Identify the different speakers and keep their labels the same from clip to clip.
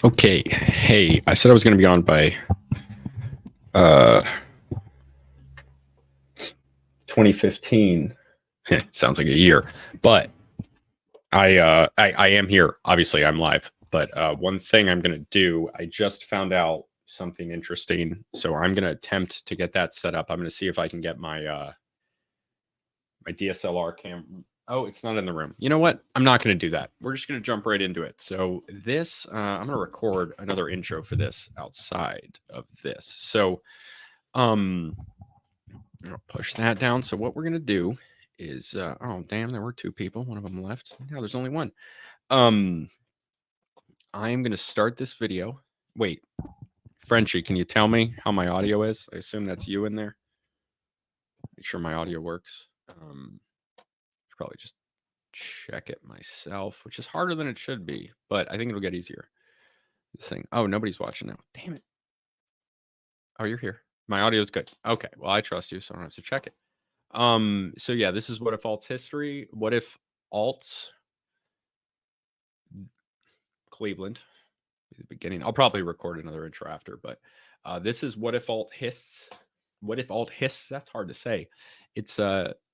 Speaker 1: Okay. Hey, I said I was going to be on by 2015. Sounds like a year, but I am here. Obviously, I'm live. But one thing I'm going to do, I just found out something interesting, so I'm going to attempt to get that set up. I'm going to see if I can get my my DSLR camera. Oh, it's not in the room. You know what? I'm not going to do that. We're just going to jump right into it. So this, I'm going to record another intro for this outside of this. So, I'll push that down. So what we're going to do is, oh, damn, there were two people. One of them left. Now there's only one. I'm going to start this video. Wait, Frenchie, can you tell me how my audio is? I assume that's you in there. Make sure my audio works. Should probably just check it myself, which is harder than it should be, but I think it'll get easier. This thing. Oh, nobody's watching now. Damn it. Oh, you're here. My audio is good. Okay. Well, I trust you, so I don't have to check it. So yeah, this is What If Alts history. What if alts Cleveland? The beginning. I'll probably record another intro after, but this is What If Alt Hists. What If Alt Hists? That's hard to say. It's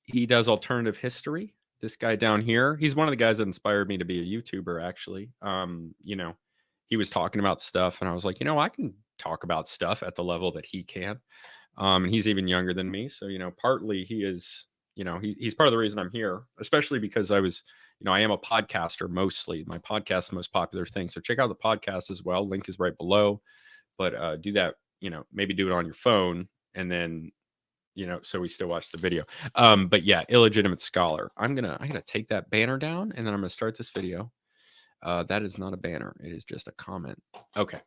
Speaker 1: he does alternative history. This guy down here, he's one of the guys that inspired me to be a YouTuber, actually. You know, he was talking about stuff, and I was like, you know, I can talk about stuff at the level that he can. And he's even younger than me. So, you know, partly he is, you know, he's part of the reason I'm here, especially because I was, you know, I am a podcaster mostly. My podcast is the most popular thing. So check out the podcast as well. Link is right below. But do that, you know, maybe do it on your phone and then, you know, so we still watch the video. But yeah, Illegitimate Scholar. I'm gonna take that banner down and then I'm gonna start this video. That is not a banner, it is just a comment. Okay.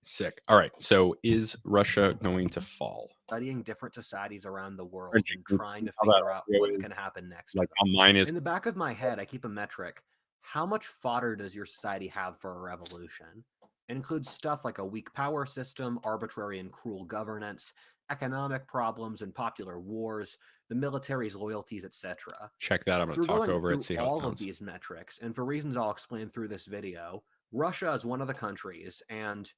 Speaker 1: Sick. All right. So is Russia going to fall?
Speaker 2: Studying different societies around the world
Speaker 1: French,
Speaker 2: and
Speaker 1: you
Speaker 2: trying to
Speaker 1: know that
Speaker 2: figure out
Speaker 1: audio
Speaker 2: what's
Speaker 1: is
Speaker 2: going to happen next.
Speaker 1: like mine is.
Speaker 2: In the back of my head, I keep a metric. How much fodder does your society have for a revolution? It includes stuff like a weak power system, arbitrary and cruel governance, economic problems and popular wars, the military's loyalties, etc.
Speaker 1: Check that. I'm going to
Speaker 2: Through
Speaker 1: talk
Speaker 2: going
Speaker 1: over
Speaker 2: through
Speaker 1: it, see how it
Speaker 2: all of
Speaker 1: sounds.
Speaker 2: these metrics, and for reasons I'll explain through this video, Russia is one of the countries and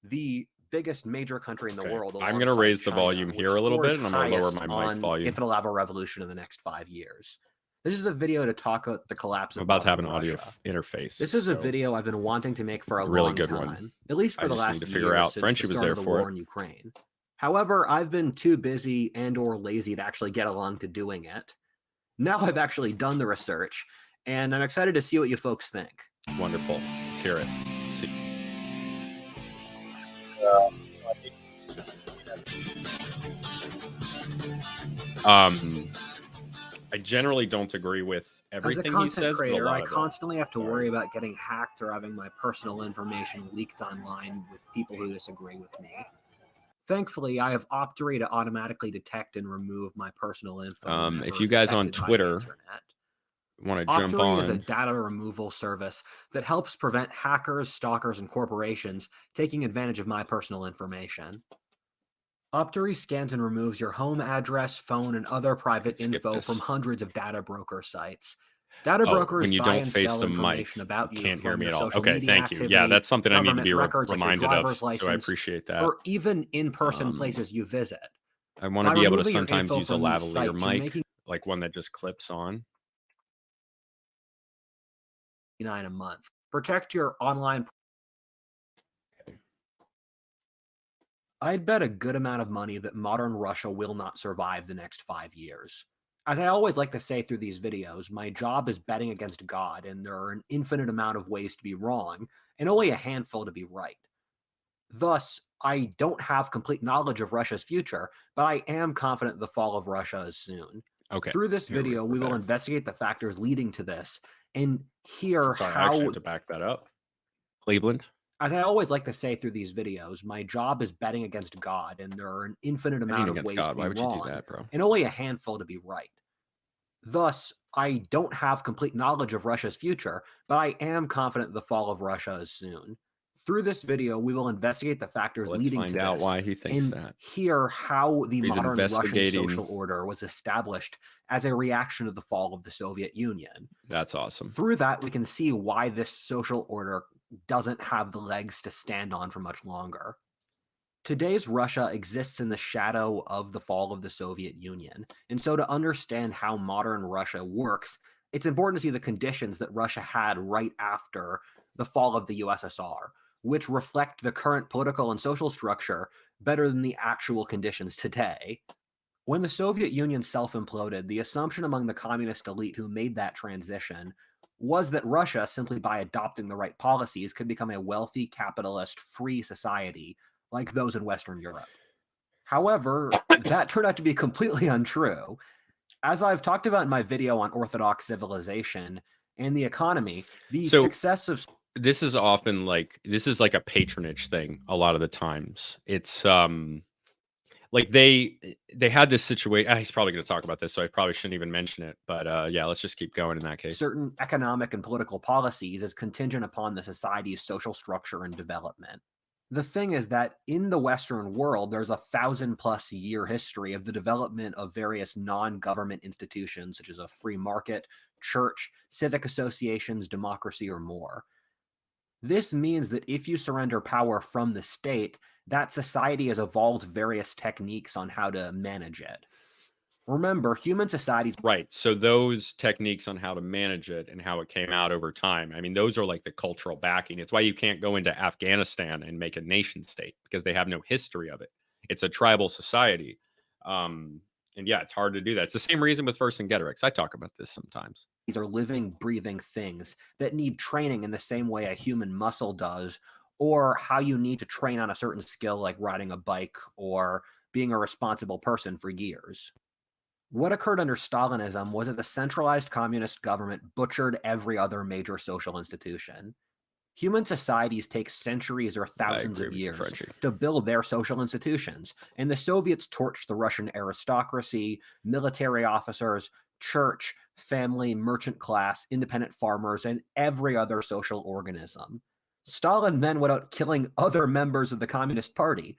Speaker 2: the biggest major country in the world.
Speaker 1: I'm going to raise the volume here a little bit, and I'm going to lower my mic volume.
Speaker 2: If it'll have a revolution in the next 5 years. This is a video to talk about the collapse of
Speaker 1: I'm about to have an
Speaker 2: modern
Speaker 1: audio
Speaker 2: Russia.
Speaker 1: interface.
Speaker 2: This is a video I've been wanting to make for a
Speaker 1: really
Speaker 2: long
Speaker 1: good
Speaker 2: time,
Speaker 1: one.
Speaker 2: at least for
Speaker 1: I
Speaker 2: the
Speaker 1: just
Speaker 2: last
Speaker 1: need to
Speaker 2: year
Speaker 1: figure out.
Speaker 2: since
Speaker 1: Frenchie
Speaker 2: the
Speaker 1: was
Speaker 2: start
Speaker 1: there
Speaker 2: of the
Speaker 1: for
Speaker 2: war
Speaker 1: it.
Speaker 2: in Ukraine. However, I've been too busy and or lazy to actually get along to doing it. Now I've actually done the research, and I'm excited to see what you folks think.
Speaker 1: Wonderful. Let's hear it. Let's see. I generally don't agree with everything
Speaker 2: As a
Speaker 1: he says.
Speaker 2: content creator, I
Speaker 1: but
Speaker 2: constantly have to worry about getting hacked or having my personal information leaked online with people who disagree with me. Thankfully, I have Optory to automatically detect and remove my personal info.
Speaker 1: If you guys on Twitter want to jump on,
Speaker 2: Optory is a data removal service that helps prevent hackers, stalkers, and corporations taking advantage of my personal information. Optory scans and removes your home address, phone, and other private info from hundreds of data broker sites. Data brokers
Speaker 1: when you
Speaker 2: buy
Speaker 1: don't
Speaker 2: and
Speaker 1: face
Speaker 2: sell
Speaker 1: the
Speaker 2: information
Speaker 1: mic,
Speaker 2: about
Speaker 1: you
Speaker 2: you
Speaker 1: can't
Speaker 2: from
Speaker 1: hear me
Speaker 2: your
Speaker 1: at all.
Speaker 2: social
Speaker 1: Okay,
Speaker 2: media
Speaker 1: thank you.
Speaker 2: activity,
Speaker 1: Yeah, that's something I need to be
Speaker 2: records,
Speaker 1: reminded
Speaker 2: like your
Speaker 1: of.
Speaker 2: license,
Speaker 1: so I appreciate that.
Speaker 2: or even in-person places you visit.
Speaker 1: I want to be able to
Speaker 2: removing your
Speaker 1: sometimes
Speaker 2: info
Speaker 1: use a
Speaker 2: from these
Speaker 1: lavalier
Speaker 2: sites, you're
Speaker 1: mic,
Speaker 2: making
Speaker 1: like one that just clips on.
Speaker 2: $9 a month. Protect your online. I'd bet a good amount of money that modern Russia will not survive the next 5 years. As I always like to say through these videos, my job is betting against God, and there are an infinite amount of ways to be wrong, and only a handful to be right. Thus, I don't have complete knowledge of Russia's future, but I am confident the fall of Russia is soon.
Speaker 1: Okay.
Speaker 2: Through this video, we will investigate the factors leading to this, and hear how...
Speaker 1: I actually have to back that up. Cleveland.
Speaker 2: As I always like to say through these videos, my job is betting against God, and there are an infinite amount of ways to be wrong, and only a handful to be right. Thus, I don't have complete knowledge of Russia's future, but I am confident the fall of Russia is soon. Through this video, we will investigate the factors leading to this,
Speaker 1: why he thinks
Speaker 2: and
Speaker 1: that.
Speaker 2: hear how the modern Russian social order was established as a reaction to the fall of the Soviet Union.
Speaker 1: That's awesome.
Speaker 2: Through that, we can see why this social order doesn't have the legs to stand on for much longer. Today's Russia exists in the shadow of the fall of the Soviet Union. And so, to understand how modern Russia works, it's important to see the conditions that Russia had right after the fall of the USSR, which reflect the current political and social structure better than the actual conditions today. When the Soviet Union self imploded, the assumption among the communist elite who made that transition was that Russia, simply by adopting the right policies, could become a wealthy, capitalist, free society like those in Western Europe. However, that turned out to be completely untrue. As I've talked about in my video on Orthodox civilization and the economy, the
Speaker 1: So-
Speaker 2: success of
Speaker 1: This is often like a patronage thing a lot of the times. It's like they had this situation. He's probably going to talk about this, so I probably shouldn't even mention it. But yeah, let's just keep going in that case.
Speaker 2: certain economic and political policies is contingent upon the society's social structure and development. The thing is that in the Western world, there's a 1,000+ year history of the development of various non-government institutions, such as a free market, church, civic associations, democracy, or more. This means that if you surrender power from the state, that society has evolved various techniques on how to manage it. Remember, human societies
Speaker 1: Right. So those techniques on how to manage it and how it came out over time. I mean, those are like the cultural backing. It's why you can't go into Afghanistan and make a nation state because they have no history of it. It's a tribal society. And yeah, it's hard to do that. It's the same reason with Vercingetorix. I talk about this sometimes.
Speaker 2: are living, breathing things that need training in the same way a human muscle does, or how you need to train on a certain skill like riding a bike or being a responsible person for years. What occurred under Stalinism was that the centralized communist government butchered every other major social institution. Human societies take centuries or thousands
Speaker 1: agree
Speaker 2: of
Speaker 1: with you,
Speaker 2: years
Speaker 1: Frenchie.
Speaker 2: to build their social institutions, and the Soviets torched the Russian aristocracy, military officers, church, family, merchant class, independent farmers, and every other social organism. Stalin then went out killing other members of the Communist Party.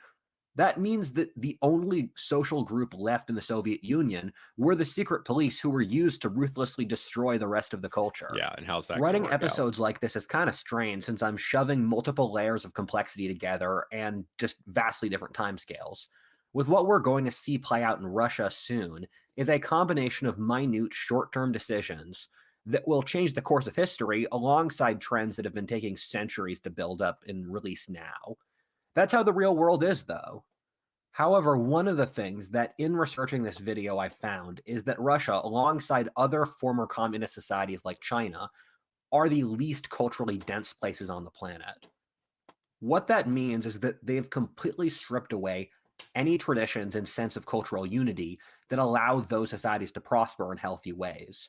Speaker 2: That means that the only social group left in the Soviet Union were the secret police who were used to ruthlessly destroy the rest of the culture.
Speaker 1: Yeah, and how's that gonna
Speaker 2: Writing
Speaker 1: work out?
Speaker 2: episodes like this is kind of strange since I'm shoving multiple layers of complexity together and just vastly different timescales. With what we're going to see play out in Russia soon is a combination of minute short-term decisions that will change the course of history alongside trends that have been taking centuries to build up and release now. That's how the real world is, though. However, one of the things that in researching this video I found is that Russia, alongside other former communist societies like China, are the least culturally dense places on the planet. What that means is that they've completely stripped away any traditions and sense of cultural unity that allow those societies to prosper in healthy ways.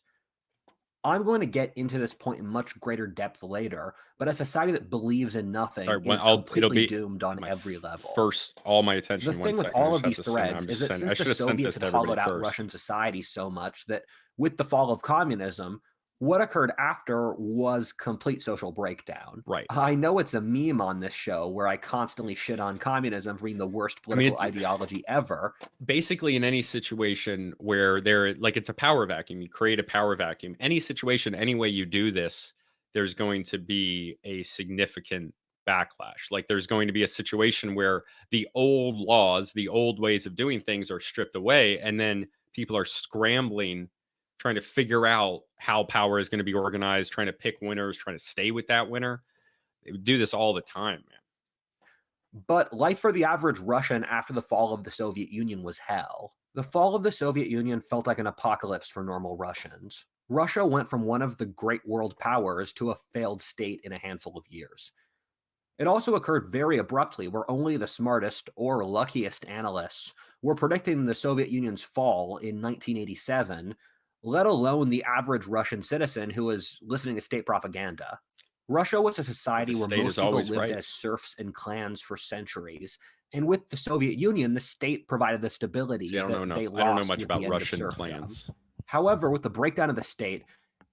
Speaker 2: I'm going to get into this point in much greater depth later, but a society that believes in nothing
Speaker 1: All right, well,
Speaker 2: is
Speaker 1: it'll
Speaker 2: completely
Speaker 1: be
Speaker 2: doomed on
Speaker 1: my
Speaker 2: every level.
Speaker 1: First, all my attention.
Speaker 2: The
Speaker 1: One
Speaker 2: thing with
Speaker 1: second, I
Speaker 2: all
Speaker 1: just
Speaker 2: of
Speaker 1: have
Speaker 2: these
Speaker 1: to send-
Speaker 2: threads
Speaker 1: I'm
Speaker 2: is
Speaker 1: just
Speaker 2: that
Speaker 1: send- I
Speaker 2: since
Speaker 1: should
Speaker 2: the
Speaker 1: have sent
Speaker 2: Soviets
Speaker 1: this to
Speaker 2: had hollowed
Speaker 1: everybody
Speaker 2: out
Speaker 1: first.
Speaker 2: Russian society so much that with the fall of communism, what occurred after was complete social breakdown.
Speaker 1: Right.
Speaker 2: I know it's a meme on this show where I constantly shit on communism for being the worst political ideology ever.
Speaker 1: Basically, in any situation where it's a power vacuum, you create a power vacuum. Any situation, any way you do this, there's going to be a significant backlash. Like there's going to be a situation where the old laws, the old ways of doing things are stripped away, and then people are scrambling, trying to figure out how power is going to be organized, trying to pick winners, trying to stay with that winner. They would do this all the time, man.
Speaker 2: But life for the average Russian after the fall of the Soviet Union was hell. The fall of the Soviet Union felt like an apocalypse for normal Russians. Russia went from one of the great world powers to a failed state in a handful of years. It also occurred very abruptly, where only the smartest or luckiest analysts were predicting the Soviet Union's fall in 1987, let alone the average Russian citizen who was listening to state propaganda. Russia was a society where
Speaker 1: state
Speaker 2: most
Speaker 1: is
Speaker 2: people
Speaker 1: always
Speaker 2: lived
Speaker 1: right.
Speaker 2: as serfs and clans for centuries. And with the Soviet Union, the state provided the stability
Speaker 1: See, I
Speaker 2: that
Speaker 1: don't know
Speaker 2: they
Speaker 1: enough. I don't know
Speaker 2: lost
Speaker 1: much
Speaker 2: with
Speaker 1: about
Speaker 2: the end of
Speaker 1: Russian
Speaker 2: serfdom.
Speaker 1: clans.
Speaker 2: However, with the breakdown of the state,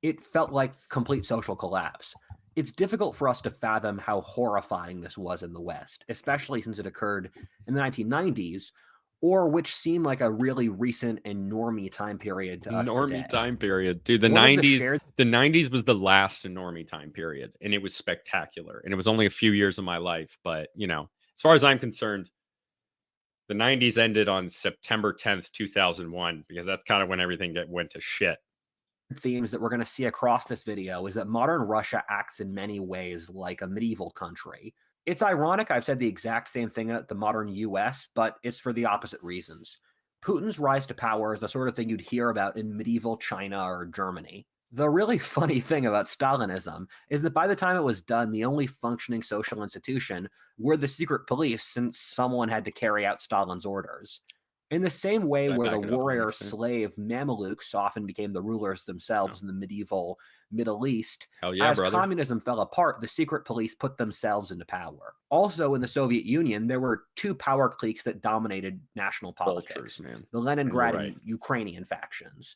Speaker 2: it felt like complete social collapse. It's difficult for us to fathom how horrifying this was in the West, especially since it occurred in the 1990s, or which seem like a really recent and normie time period to us today.
Speaker 1: Normie time period, dude. The
Speaker 2: One of the
Speaker 1: 90s,
Speaker 2: shared
Speaker 1: the 90s was the last normie time period, and it was spectacular. And it was only a few years of my life, but you know, as far as I'm concerned, the 90s ended on September 10th, 2001, because that's kind of when everything went to shit.
Speaker 2: themes that we're going to see across this video is that modern Russia acts in many ways like a medieval country. It's ironic I've said the exact same thing at the modern US, but it's for the opposite reasons. Putin's rise to power is the sort of thing you'd hear about in medieval China or Germany. The really funny thing about Stalinism is that by the time it was done, the only functioning social institution were the secret police, since someone had to carry out Stalin's orders. In the same way
Speaker 1: Did I
Speaker 2: where the
Speaker 1: back it up on
Speaker 2: warrior
Speaker 1: accident?
Speaker 2: slave Mamelukes often became the rulers themselves in the medieval Middle East,
Speaker 1: Hell yeah,
Speaker 2: as
Speaker 1: brother.
Speaker 2: communism fell apart, the secret police put themselves into power. Also, in the Soviet Union, there were two power cliques that dominated national politics:
Speaker 1: Vultures, man.
Speaker 2: the Leningrad
Speaker 1: Right.
Speaker 2: and Ukrainian factions.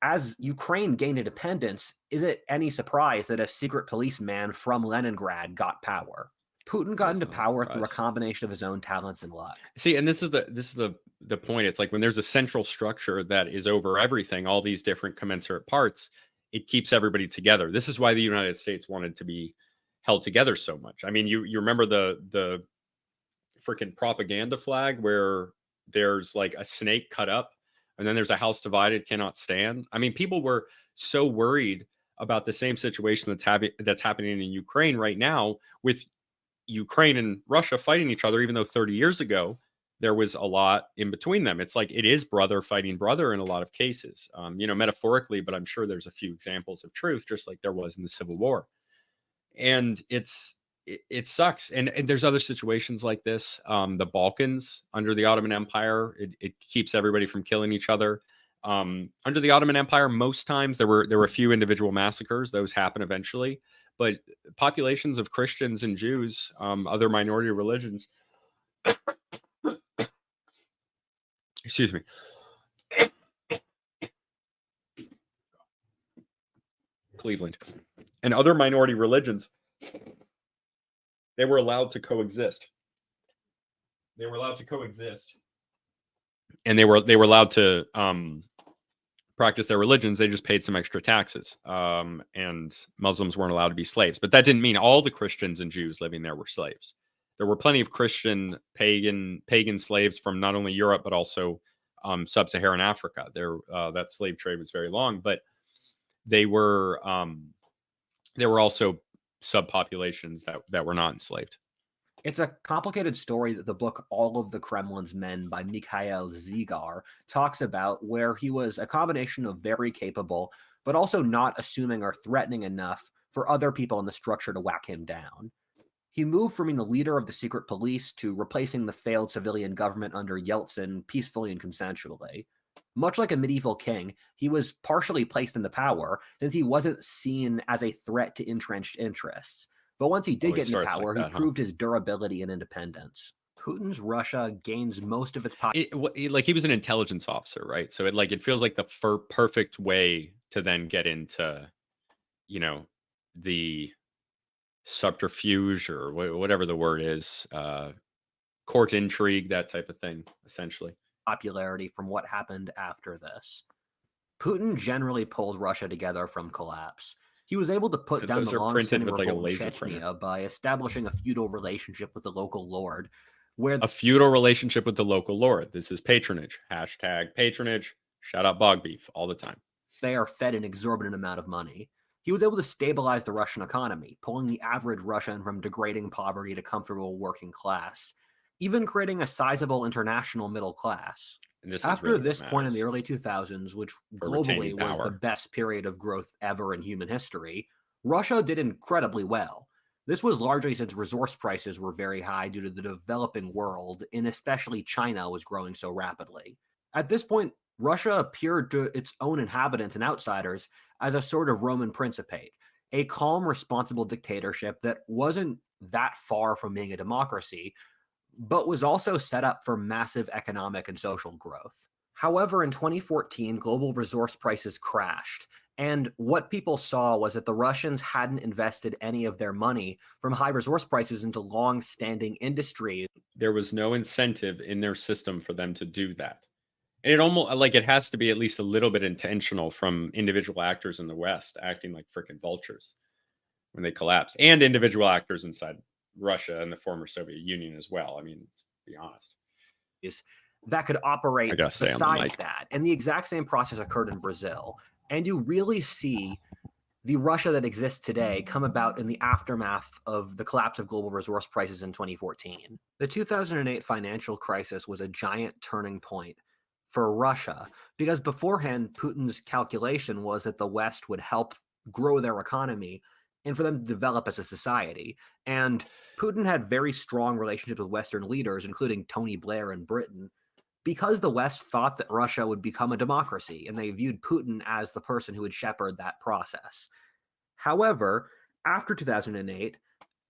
Speaker 2: As Ukraine gained independence, is it any surprise that a secret policeman from Leningrad got power? Putin got
Speaker 1: That's
Speaker 2: into
Speaker 1: not a
Speaker 2: power through a
Speaker 1: surprise.
Speaker 2: combination of his own talents and luck.
Speaker 1: See, and this is the point. It's like when there's a central structure that is over everything, all these different commensurate parts, it keeps everybody together. This is why the United States wanted to be held together so much. I mean, you remember the freaking propaganda flag where there's like a snake cut up and then there's a house divided cannot stand. I mean, people were so worried about the same situation that's happening in Ukraine right now, with Ukraine and Russia fighting each other, even though 30 years ago there was a lot in between them. It's like it is brother fighting brother in a lot of cases, you know, metaphorically, but I'm sure there's a few examples of truth, just like there was in the Civil War. And it sucks. And there's other situations like this. The Balkans under the Ottoman Empire, it keeps everybody from killing each other. Under the Ottoman Empire, most times there were a few individual massacres. Those happen eventually, but populations of Christians and Jews, other minority religions, excuse me, Cleveland, and other minority religions, they were allowed to coexist. They were allowed to coexist, and they were allowed to practice their religions. They just paid some extra taxes, and Muslims weren't allowed to be slaves. But that didn't mean all the Christians and Jews living there were slaves. There were plenty of Christian pagan slaves from not only Europe but also sub-Saharan Africa. That slave trade was very long, but they were also subpopulations that were not enslaved.
Speaker 2: It's a complicated story that the book All of the Kremlin's Men by Mikhail Zygar talks about, where he was a combination of very capable, but also not assuming or threatening enough for other people in the structure to whack him down. He moved from being the leader of the secret police to replacing the failed civilian government under Yeltsin peacefully and consensually. Much like a medieval king, he was partially placed into power since he wasn't seen as a threat to entrenched interests. But once he did get into power, he proved his durability and independence. Putin's Russia gains most of its power.
Speaker 1: Like he was an intelligence officer, right? So it feels like the perfect way to then get into, you know, the subterfuge or whatever the word is, court intrigue, that type of thing, essentially.
Speaker 2: Popularity from what happened after this. Putin generally pulled Russia together from collapse. He was able to put down the long-standing revolt in Chechnya by establishing a feudal relationship with the local lord.
Speaker 1: A feudal relationship with the local lord. This is patronage. Hashtag patronage. Shout out Bog Beef all the time.
Speaker 2: They are fed an exorbitant amount of money. He was able to stabilize the Russian economy, pulling the average Russian from degrading poverty to comfortable working class, even creating a sizable international middle class. After this point in the early 2000s, which globally was the best period of growth ever in human history, Russia did incredibly well. This was largely since resource prices were very high due to the developing world, and especially China was growing so rapidly. At this point, Russia appeared to its own inhabitants and outsiders as a sort of Roman principate, a calm, responsible dictatorship that wasn't that far from being a democracy, but was also set up for massive economic and social growth. However, in 2014, global resource prices crashed, And what people saw was that the Russians hadn't invested any of their money from high resource prices into long-standing industries.
Speaker 1: There was no incentive in their system for them to do that. And it almost like it has to be at least a little bit intentional from individual actors in the West acting like freaking vultures when they collapsed, and individual actors inside Russia and the former Soviet Union as well. I mean, let's be honest.
Speaker 2: That could
Speaker 1: I
Speaker 2: operate
Speaker 1: gotta stay on the
Speaker 2: besides
Speaker 1: mic.
Speaker 2: that. And the exact same process occurred in Brazil. And you really see the Russia that exists today come about in the aftermath of the collapse of global resource prices in 2014. The 2008 financial crisis was a giant turning point for Russia because beforehand, Putin's calculation was that the West would help grow their economy and for them to develop as a society. And Putin had very strong relationships with Western leaders, including Tony Blair in Britain, because the West thought that Russia would become a democracy, and they viewed Putin as the person who would shepherd that process. However, after 2008,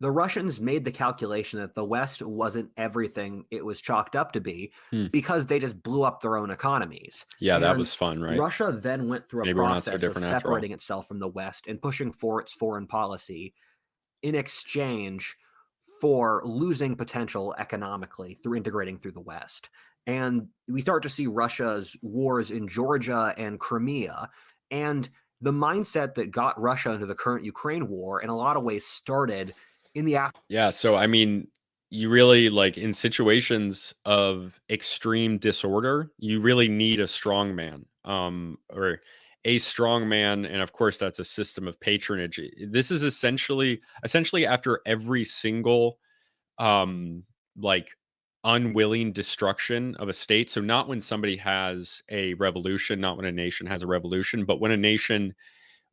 Speaker 2: the Russians made the calculation that the West wasn't everything it was chalked up to be
Speaker 1: Hmm.
Speaker 2: because they just blew up their own economies.
Speaker 1: Yeah, that
Speaker 2: And
Speaker 1: was fun, right?
Speaker 2: Russia then went through a
Speaker 1: Maybe we're not so
Speaker 2: process of
Speaker 1: different after all.
Speaker 2: separating itself from the West and pushing for its foreign policy in exchange for losing potential economically through integrating through the West. And we start to see Russia's wars in Georgia and Crimea. And the mindset that got Russia into the current Ukraine war in a lot of ways started in the
Speaker 1: Yeah, so I mean, you really like in situations of extreme disorder, you really need a strong man, or a strong man, and of course, that's a system of patronage. This is essentially after every single like unwilling destruction of a state. So not when somebody has a revolution, not when a nation has a revolution, but when a nation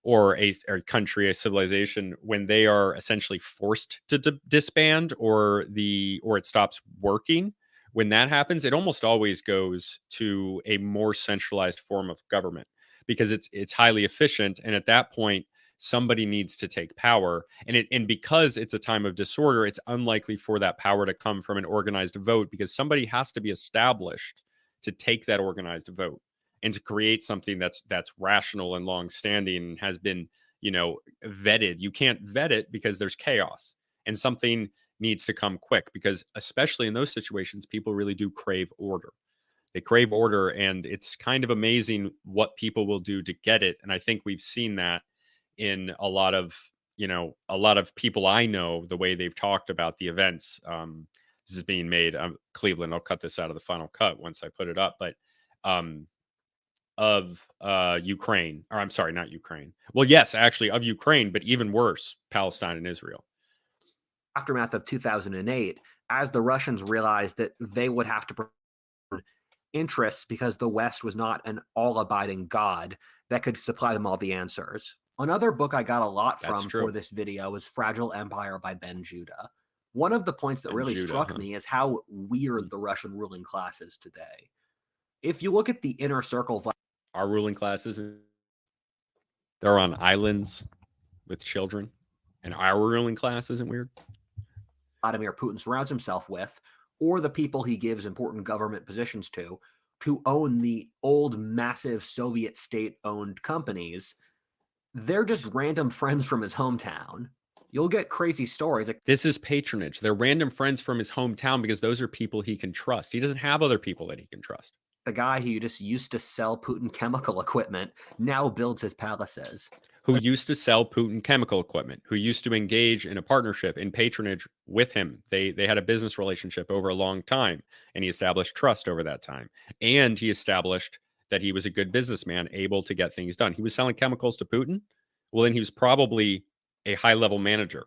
Speaker 1: or a country, a civilization, when they are essentially forced to disband or it stops working. When that happens, it almost always goes to a more centralized form of government because it's highly efficient, and at that point, somebody needs to take power, and because it's a time of disorder, it's unlikely for that power to come from an organized vote because somebody has to be established to take that organized vote and to create something that's rational and long-standing and has been vetted. You can't vet it because there's chaos, and something needs to come quick because especially in those situations people really do crave order. They crave order, and it's kind of amazing what people will do to get it. And I think we've seen that in a lot of people I know, the way they've talked about the events. This is being made Cleveland, I'll cut this out of the final cut once I put it up, but of Ukraine, or I'm sorry, not Ukraine. Well, yes, actually of Ukraine, but even worse, Palestine and Israel.
Speaker 2: aftermath of 2008, as the Russians realized that they would have to interests because the West was not an all-abiding God that could supply them all the answers. Another book I got a lot
Speaker 1: That's
Speaker 2: from
Speaker 1: true.
Speaker 2: for this video is Fragile Empire by Ben Judah. One of the points that
Speaker 1: Ben
Speaker 2: really
Speaker 1: Judah,
Speaker 2: struck
Speaker 1: huh?
Speaker 2: me is how weird the Russian ruling class is today. If you look at the inner circle of
Speaker 1: Our ruling classes, they're on islands with children, and our ruling class isn't weird.
Speaker 2: Vladimir Putin surrounds himself with, or the people he gives important government positions to own the old, massive Soviet state-owned companies, they're just random friends from his hometown. You'll get crazy stories. Like
Speaker 1: This is patronage. They're random friends from his hometown because those are people he can trust. He doesn't have other people that he can trust.
Speaker 2: the guy who just used to sell Putin chemical equipment now builds his palaces.
Speaker 1: Who used to sell Putin chemical equipment, who used to engage in a partnership in patronage with him. They had a business relationship over a long time, and he established trust over that time. And he established that he was a good businessman, able to get things done. He was selling chemicals to Putin. Well, then he was probably a high-level manager.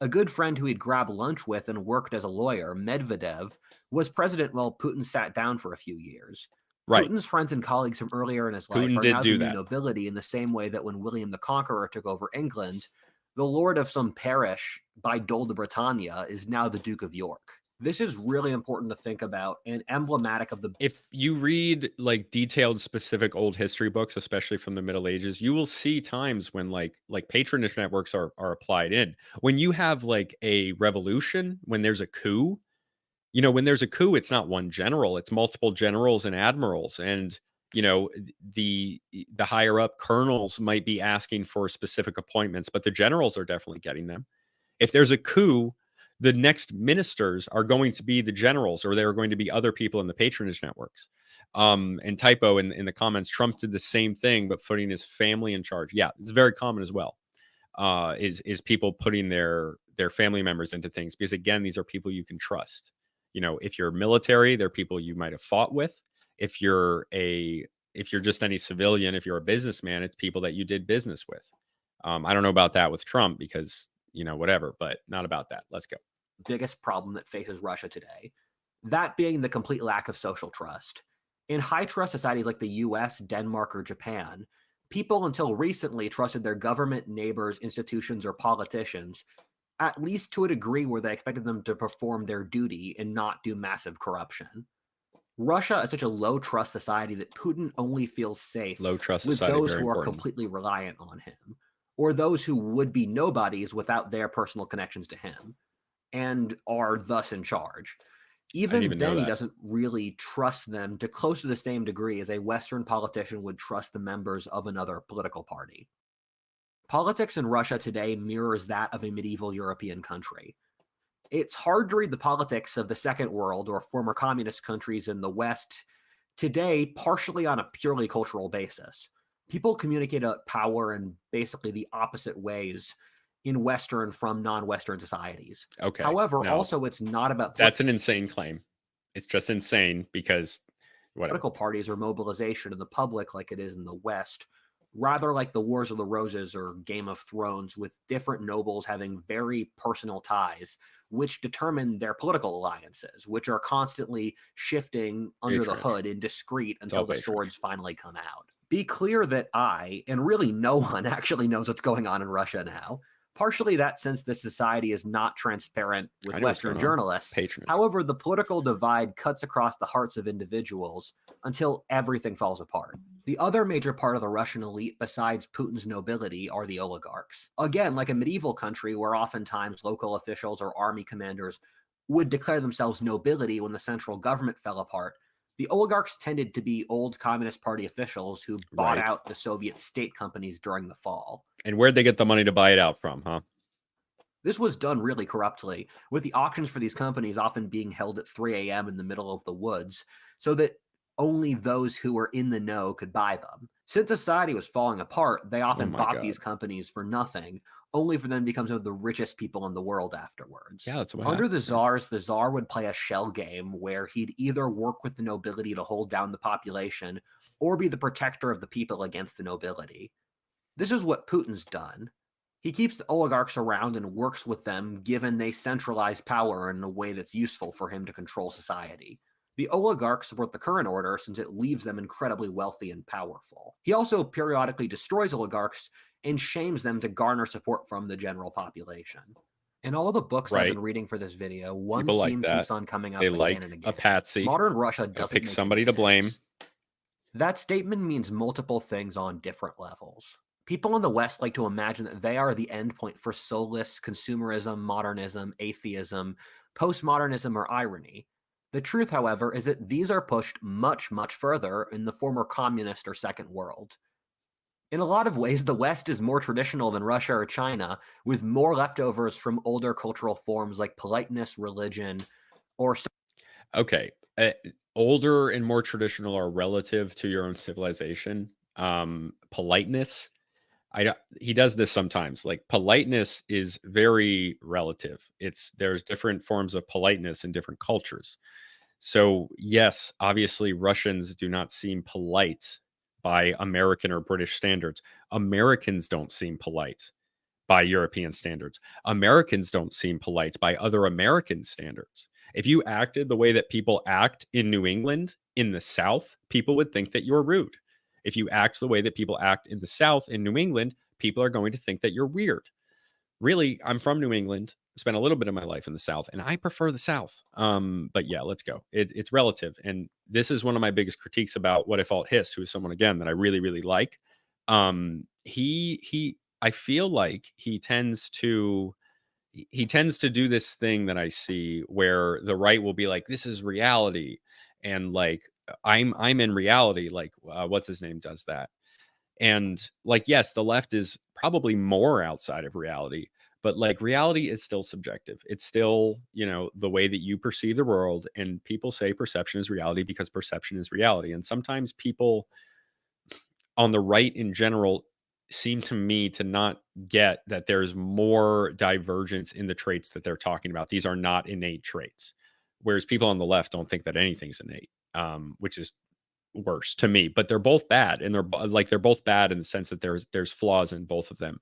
Speaker 2: A good friend who he'd grab lunch with and worked as a lawyer, Medvedev, was president while Putin sat down for a few years.
Speaker 1: Right.
Speaker 2: Putin's friends and colleagues from earlier in his life
Speaker 1: Putin
Speaker 2: are
Speaker 1: did
Speaker 2: now
Speaker 1: do
Speaker 2: the new
Speaker 1: that.
Speaker 2: nobility in the same way that when William the Conqueror took over England, the lord of some parish by Dole de Bretagne is now the Duke of York. This is really important to think about and emblematic of the
Speaker 1: If you read like detailed specific old history books, especially from the Middle Ages, you will see times when like patronage networks are applied in. When you have like a revolution, when there's a coup, when there's a coup, it's not one general, it's multiple generals and admirals. And You know, the higher up colonels might be asking for specific appointments, but the generals are definitely getting them. If there's a coup, the next ministers are going to be the generals, or there are going to be other people in the patronage networks. And typo in the comments, Trump did the same thing, but putting his family in charge. Yeah, it's very common as well. Is people putting their family members into things, because again, these are people you can trust. You know, if you're military, they're people you might have fought with. If you're just any civilian, if you're a businessman, it's people that you did business with. I don't know about that with Trump because, you know, whatever, but not about that. Let's go.
Speaker 2: Biggest problem that faces Russia today, that being the complete lack of social trust. In high trust societies like the US, Denmark, or Japan, people until recently trusted their government, neighbors, institutions, or politicians, at least to a degree where they expected them to perform their duty and not do massive corruption. Russia is such a low trust society that Putin only feels safe
Speaker 1: Low trust
Speaker 2: with
Speaker 1: society,
Speaker 2: those
Speaker 1: very
Speaker 2: who are
Speaker 1: important.
Speaker 2: completely reliant on him, or those who would be nobodies without their personal connections to him, and are thus in charge. Even
Speaker 1: even know
Speaker 2: then, he
Speaker 1: that.
Speaker 2: doesn't really trust them to close to the same degree as a Western politician would trust the members of another political party. Politics in Russia today mirrors that of a medieval European country. It's hard to read the politics of the Second World or former communist countries in the West today, partially on a purely cultural basis. People communicate about power in basically the opposite ways in Western from non-Western societies.
Speaker 1: Okay.
Speaker 2: However,
Speaker 1: No,
Speaker 2: also it's not about
Speaker 1: that's an insane claim. It's just insane because whatever.
Speaker 2: political parties or mobilization in the public like it is in the West, rather like the Wars of the Roses or Game of Thrones, with different nobles having very personal ties, which determine their political alliances, which are constantly shifting under the hood and discreet until the swords finally come out. Be clear that I, and really no one, actually knows what's going on in Russia now. Partially that since this society is not transparent with Western journalists. However, the political divide cuts across the hearts of individuals until everything falls apart. The other major part of the Russian elite besides Putin's nobility are the oligarchs. Again, like a medieval country where oftentimes local officials or army commanders would declare themselves nobility when the central government fell apart, the oligarchs tended to be old Communist Party officials who bought out the Soviet state companies during the fall.
Speaker 1: And where'd they get the money to buy it out from, huh?
Speaker 2: This was done really corruptly, with the auctions for these companies often being held at 3 a.m. in the middle of the woods, so that only those who were in the know could buy them. Since society was falling apart, they often bought these companies for nothing, only for them to become some of the richest people in the world afterwards.
Speaker 1: Yeah, that's what
Speaker 2: Under
Speaker 1: happened.
Speaker 2: the czars, the czar would play a shell game where he'd either work with the nobility to hold down the population or be the protector of the people against the nobility. This is what Putin's done. He keeps the oligarchs around and works with them, given they centralize power in a way that's useful for him to control society. The oligarchs support the current order since it leaves them incredibly wealthy and powerful. He also periodically destroys oligarchs and shames them to garner support from the general population. In all the books I've been reading for this video, one theme keeps on coming up again and again.
Speaker 1: A patsy.
Speaker 2: Modern Russia doesn't
Speaker 1: pick
Speaker 2: make
Speaker 1: somebody
Speaker 2: any
Speaker 1: to blame.
Speaker 2: sense. That statement means multiple things on different levels. People in the West like to imagine that they are the endpoint for soulless consumerism, modernism, atheism, postmodernism, or irony. The truth, however, is that these are pushed much, much further in the former communist or second world. In a lot of ways, the West is more traditional than Russia or China, with more leftovers from older cultural forms like politeness, religion, or...
Speaker 1: Okay. Older and more traditional are relative to your own civilization. Politeness, he does this sometimes. Like, politeness is very relative. There's different forms of politeness in different cultures. So yes, obviously Russians do not seem polite by American or British standards. Americans don't seem polite by European standards. Americans don't seem polite by other American standards. If you acted the way that people act in New England, in the South, people would think that you're rude. If you act the way that people act in the South, in New England, people are going to think that you're weird. Really, I'm from New England, spent a little bit of my life in the South, and I prefer the South. But yeah, let's go. It's relative. And this is one of my biggest critiques about Whatifalthist, who is someone, again, that I really, really like. I feel like he tends to do this thing that I see where the right will be like, this is reality. and like I'm in reality. Like what's his name does that, and like yes, the left is probably more outside of reality, but like reality is still subjective. It's still, you know, the way that you perceive the world, and people say perception is reality because perception is reality. And sometimes people on the right in general seem to me to not get that there's more divergence in the traits that they're talking about. These are not innate traits. Whereas people on the left don't think that anything's innate, which is worse to me. But they're both bad, and they're both bad in the sense that there's flaws in both of them.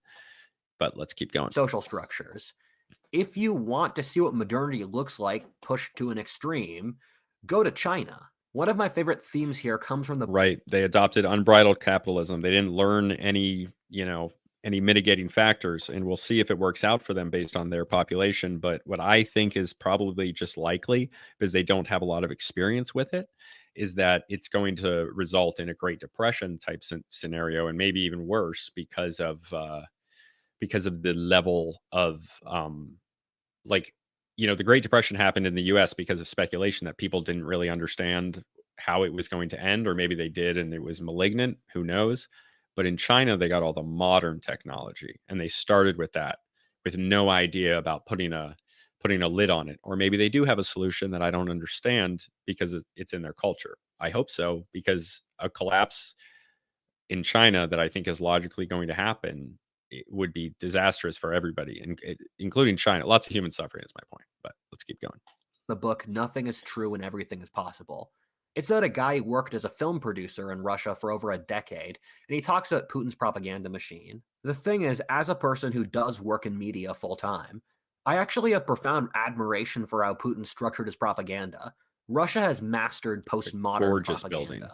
Speaker 1: But let's keep going.
Speaker 2: Social structures. If you want to see what modernity looks like pushed to an extreme, go to China. One of my favorite themes here comes from the
Speaker 1: Right. They adopted unbridled capitalism. They didn't learn any, you know, any mitigating factors, and we'll see if it works out for them based on their population. But what I think is probably just likely, because they don't have a lot of experience with it, is that it's going to result in a Great Depression type scenario, and maybe even worse because of the level of like, you know, the Great Depression happened in the US because of speculation that people didn't really understand how it was going to end, or maybe they did and it was malignant, who knows. But in China they got all the modern technology, and they started with that with no idea about putting a lid on it. Or maybe they do have a solution that I don't understand because it's in their culture. I hope so, because a collapse in China that I think is logically going to happen, it would be disastrous for everybody, including China. Lots of human suffering is my point, but let's keep going.
Speaker 2: The book Nothing is True and Everything is Possible. It's about a guy who worked as a film producer in Russia for over a decade, and he talks about Putin's propaganda machine. The thing is, as a person who does work in media full time, I actually have profound admiration for how Putin structured his propaganda. Russia has mastered postmodern
Speaker 1: Gorgeous
Speaker 2: propaganda.
Speaker 1: building.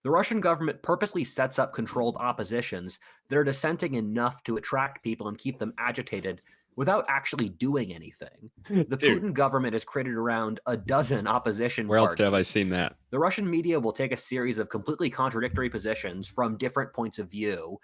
Speaker 2: The Russian government purposely sets up controlled oppositions that are dissenting enough to attract people and keep them agitated without actually doing anything. The
Speaker 1: Dude,
Speaker 2: Putin government is created around a dozen opposition
Speaker 1: where else
Speaker 2: parties.
Speaker 1: have I seen that?
Speaker 2: The Russian media will take a series of completely contradictory positions from different points of view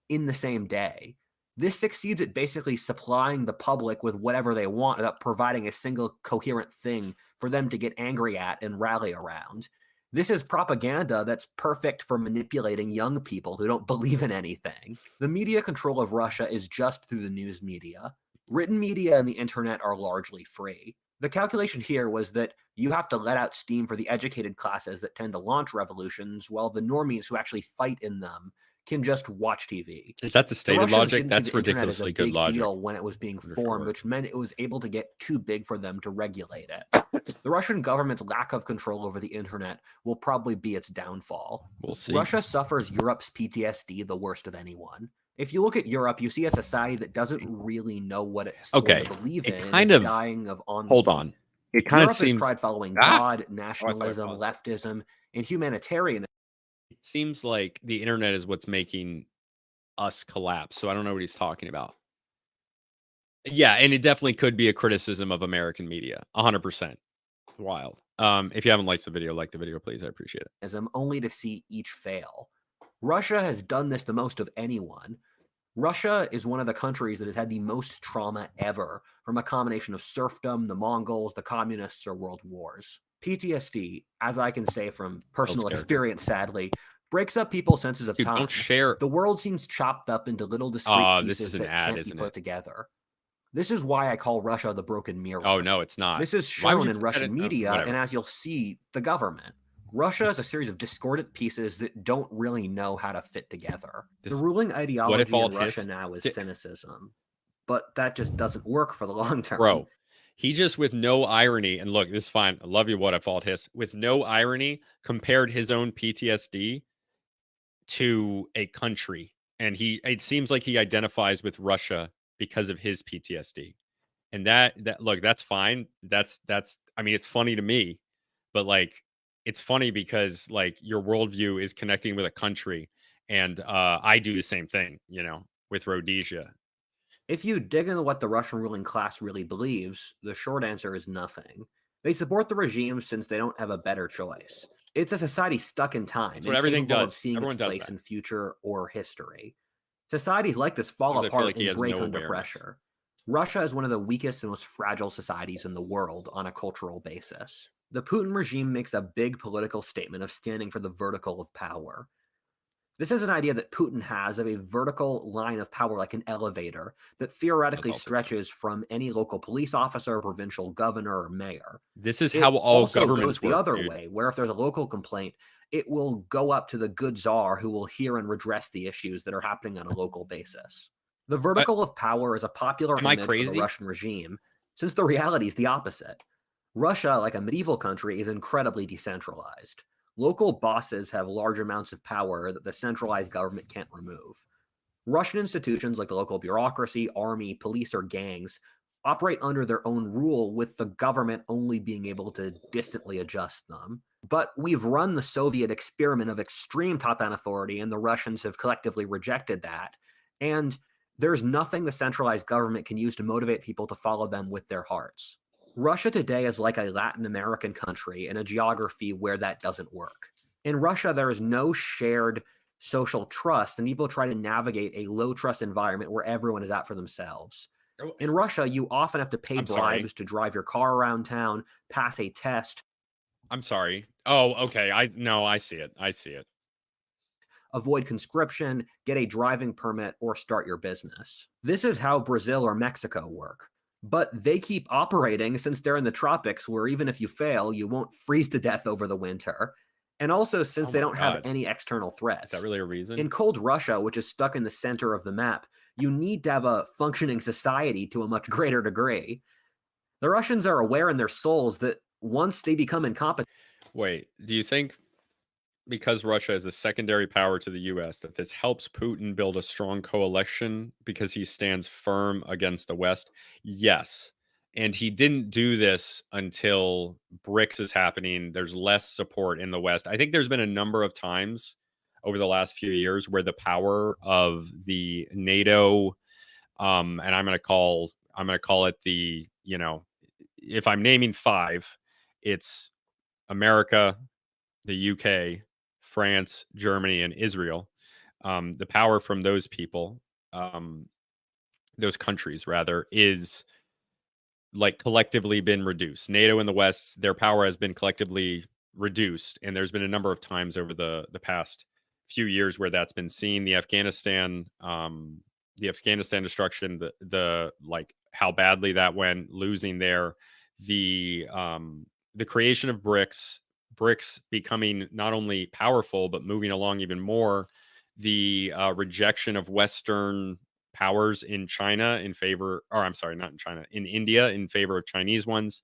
Speaker 2: in the same day. This succeeds at basically supplying the public with whatever they want without providing a single coherent thing for them to get angry at and rally around. This is propaganda that's perfect for manipulating young people who don't believe in anything. The media control of Russia is just through the news media. Written media and the internet are largely free. The calculation here was that you have to let out steam for the educated classes that tend to launch revolutions, while the normies who actually fight in them can just watch TV.
Speaker 1: Is that the stated
Speaker 2: Russians
Speaker 1: logic?
Speaker 2: didn't see
Speaker 1: That's
Speaker 2: the internet as a
Speaker 1: ridiculously good
Speaker 2: big
Speaker 1: logic.
Speaker 2: deal when it was being
Speaker 1: Wonderful
Speaker 2: formed,
Speaker 1: word.
Speaker 2: which meant it was able to get too big for them to regulate it. The Russian government's lack of control over the internet will probably be its downfall.
Speaker 1: We'll see.
Speaker 2: Russia suffers Europe's PTSD the worst of anyone. If you look at Europe, you see a society that doesn't really know what it's going
Speaker 1: Okay,
Speaker 2: to believe
Speaker 1: it
Speaker 2: in and
Speaker 1: kind
Speaker 2: is
Speaker 1: of-
Speaker 2: dying of ennui.
Speaker 1: Hold on. It kind
Speaker 2: Europe
Speaker 1: of seems
Speaker 2: has tried following
Speaker 1: Ah!
Speaker 2: God, nationalism,
Speaker 1: paused.
Speaker 2: leftism, and humanitarianism.
Speaker 1: It seems like the internet is what's making us collapse. So I don't know what he's talking about. Yeah, and it definitely could be a criticism of American media. 100%. Wild. If you haven't liked the video, like the video, please. I appreciate it.
Speaker 2: Only to see each fail. Russia has done this the most of anyone. Russia is one of the countries that has had the most trauma ever from a combination of serfdom, the Mongols, the communists, or world wars. PTSD, as I can say from personal experience, sadly, breaks up people's senses of
Speaker 1: Dude,
Speaker 2: time.
Speaker 1: don't share.
Speaker 2: The world seems chopped up into little discrete
Speaker 1: This
Speaker 2: pieces
Speaker 1: is an
Speaker 2: that
Speaker 1: ad,
Speaker 2: can't be
Speaker 1: isn't
Speaker 2: put
Speaker 1: it?
Speaker 2: together. This is why I call Russia the broken mirror.
Speaker 1: Oh, no, it's not.
Speaker 2: This is
Speaker 1: Why would
Speaker 2: shown
Speaker 1: you
Speaker 2: in
Speaker 1: put that
Speaker 2: Russian
Speaker 1: in-
Speaker 2: media,
Speaker 1: whatever.
Speaker 2: and as you'll see, the government. Russia is a series of discordant pieces that don't really know how to fit together. The ruling ideology in Russia now is cynicism, but that just doesn't work for the long term.
Speaker 1: Bro, he just, with no irony, and look, this is fine. I love you, Whatifalthist. With no irony, compared his own PTSD to a country, and it seems like he identifies with Russia because of his PTSD. And that look, that's fine. That's I mean, it's funny to me, but like, it's funny because like your worldview is connecting with a country, and I do the same thing, you know, with Rhodesia.
Speaker 2: If you dig into what the Russian ruling class really believes, the short answer is nothing. They support the regime since they don't have a better choice. It's a society stuck in time,
Speaker 1: That's what everything
Speaker 2: incapable
Speaker 1: does.
Speaker 2: of seeing
Speaker 1: Everyone
Speaker 2: its
Speaker 1: does
Speaker 2: place
Speaker 1: that.
Speaker 2: in future or history. Societies like this fall
Speaker 1: Sometimes I feel
Speaker 2: apart
Speaker 1: like he
Speaker 2: and
Speaker 1: has
Speaker 2: break
Speaker 1: no
Speaker 2: under
Speaker 1: awareness.
Speaker 2: pressure. Russia is one of the weakest and most fragile societies in the world on a cultural basis. The Putin regime makes a big political statement of standing for the vertical of power. This is an idea that Putin has of a vertical line of power like an elevator that
Speaker 1: That's
Speaker 2: theoretically
Speaker 1: also true.
Speaker 2: stretches from any local police officer, provincial governor, or mayor.
Speaker 1: This is how
Speaker 2: It
Speaker 1: all
Speaker 2: also goes
Speaker 1: governments
Speaker 2: the
Speaker 1: work,
Speaker 2: other
Speaker 1: dude.
Speaker 2: way, where if there's a local complaint, it will go up to the good czar who will hear and redress the issues that are happening on a local basis. The
Speaker 1: Uh,
Speaker 2: vertical of power is a popular
Speaker 1: am I
Speaker 2: image for the
Speaker 1: crazy?
Speaker 2: Russian regime, since the reality is the opposite. Russia, like a medieval country, is incredibly decentralized. Local bosses have large amounts of power that the centralized government can't remove. Russian institutions like the local bureaucracy, army, police, or gangs operate under their own rule, with the government only being able to distantly adjust them. But we've run the Soviet experiment of extreme top down authority, and the Russians have collectively rejected that. And there's nothing the centralized government can use to motivate people to follow them with their hearts. Russia today is like a Latin American country in a geography where that doesn't work. In Russia, there is no shared social trust, and people try to navigate a low trust environment where everyone is out for themselves.
Speaker 1: Oh,
Speaker 2: In Russia, you often have to pay
Speaker 1: I'm sorry.
Speaker 2: bribes to drive your car around town, pass a test,
Speaker 1: I'm sorry. Oh, okay. I no, I see it. I see it.
Speaker 2: avoid conscription, get a driving permit, or start your business. This is how Brazil or Mexico work. But they keep operating since they're in the tropics, where even if you fail, you won't freeze to death over the winter. And also, since
Speaker 1: Oh
Speaker 2: they
Speaker 1: my
Speaker 2: don't have
Speaker 1: god.
Speaker 2: any external
Speaker 1: Is that
Speaker 2: threats.
Speaker 1: really a reason?
Speaker 2: In cold Russia, which is stuck in the center of the map, you need to have a functioning society to a much greater degree. The Russians are aware in their souls that once they become incompetent,
Speaker 1: Wait, do you think because Russia is a secondary power to the US that this helps Putin build a strong coalition because he stands firm against the West? Yes. And he didn't do this until BRICS is happening. There's less support in the West. I think there's been a number of times over the last few years where the power of the NATO and I'm going to call it the, if I'm naming five, it's America, the UK, France, Germany, and Israel. The power from those people, those countries rather, is like collectively been reduced. NATO in the West, their power has been collectively reduced, and there's been a number of times over the past few years where that's been seen. The Afghanistan destruction, the like how badly that went, losing there, the creation of BRICS becoming not only powerful but moving along even more, the rejection of Western powers in China in favor, or I'm sorry, not in China, in India in favor of Chinese ones,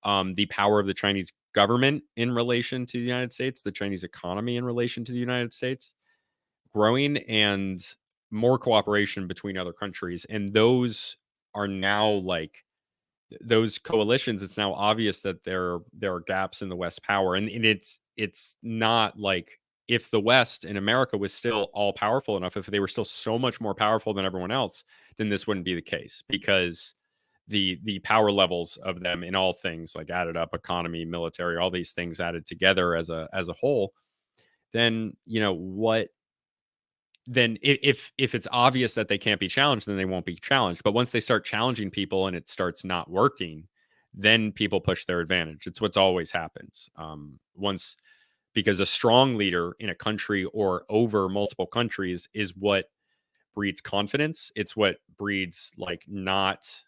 Speaker 1: the power of the Chinese government in relation to the United States, the Chinese economy in relation to the United States, growing, and more cooperation between other countries. And those are now like those coalitions. It's now obvious that there are gaps in the West power, and it's not like if the West and America was still all powerful enough, if they were still so much more powerful than everyone else, then this wouldn't be the case because the power levels of them in all things like added up, economy, military, all these things added together as a whole, then what then if it's obvious that they can't be challenged, then they won't be challenged. But once they start challenging people and it starts not working, then people push their advantage. It's what's always happens. Once because a strong leader in a country or over multiple countries is what breeds confidence. It's what breeds like not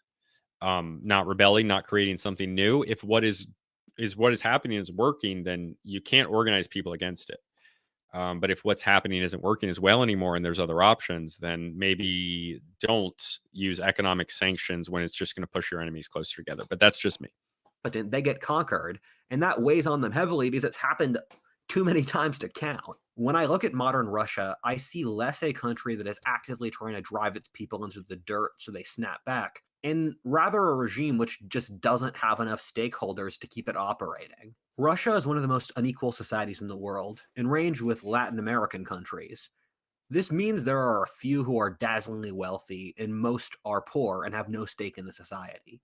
Speaker 1: rebelling, not creating something new. If what is happening is working, then you can't organize people against it. But if what's happening isn't working as well anymore and there's other options, then maybe don't use economic sanctions when it's just going to push your enemies closer together. But that's just me.
Speaker 2: they get conquered, and that weighs on them heavily because it's happened too many times to count. When I look at modern Russia, I see less a country that is actively trying to drive its people into the dirt so they snap back, and rather a regime which just doesn't have enough stakeholders to keep it operating. Russia is one of the most unequal societies in the world, in range with Latin American countries. This means there are a few who are dazzlingly wealthy, and most are poor and have no stake in the society.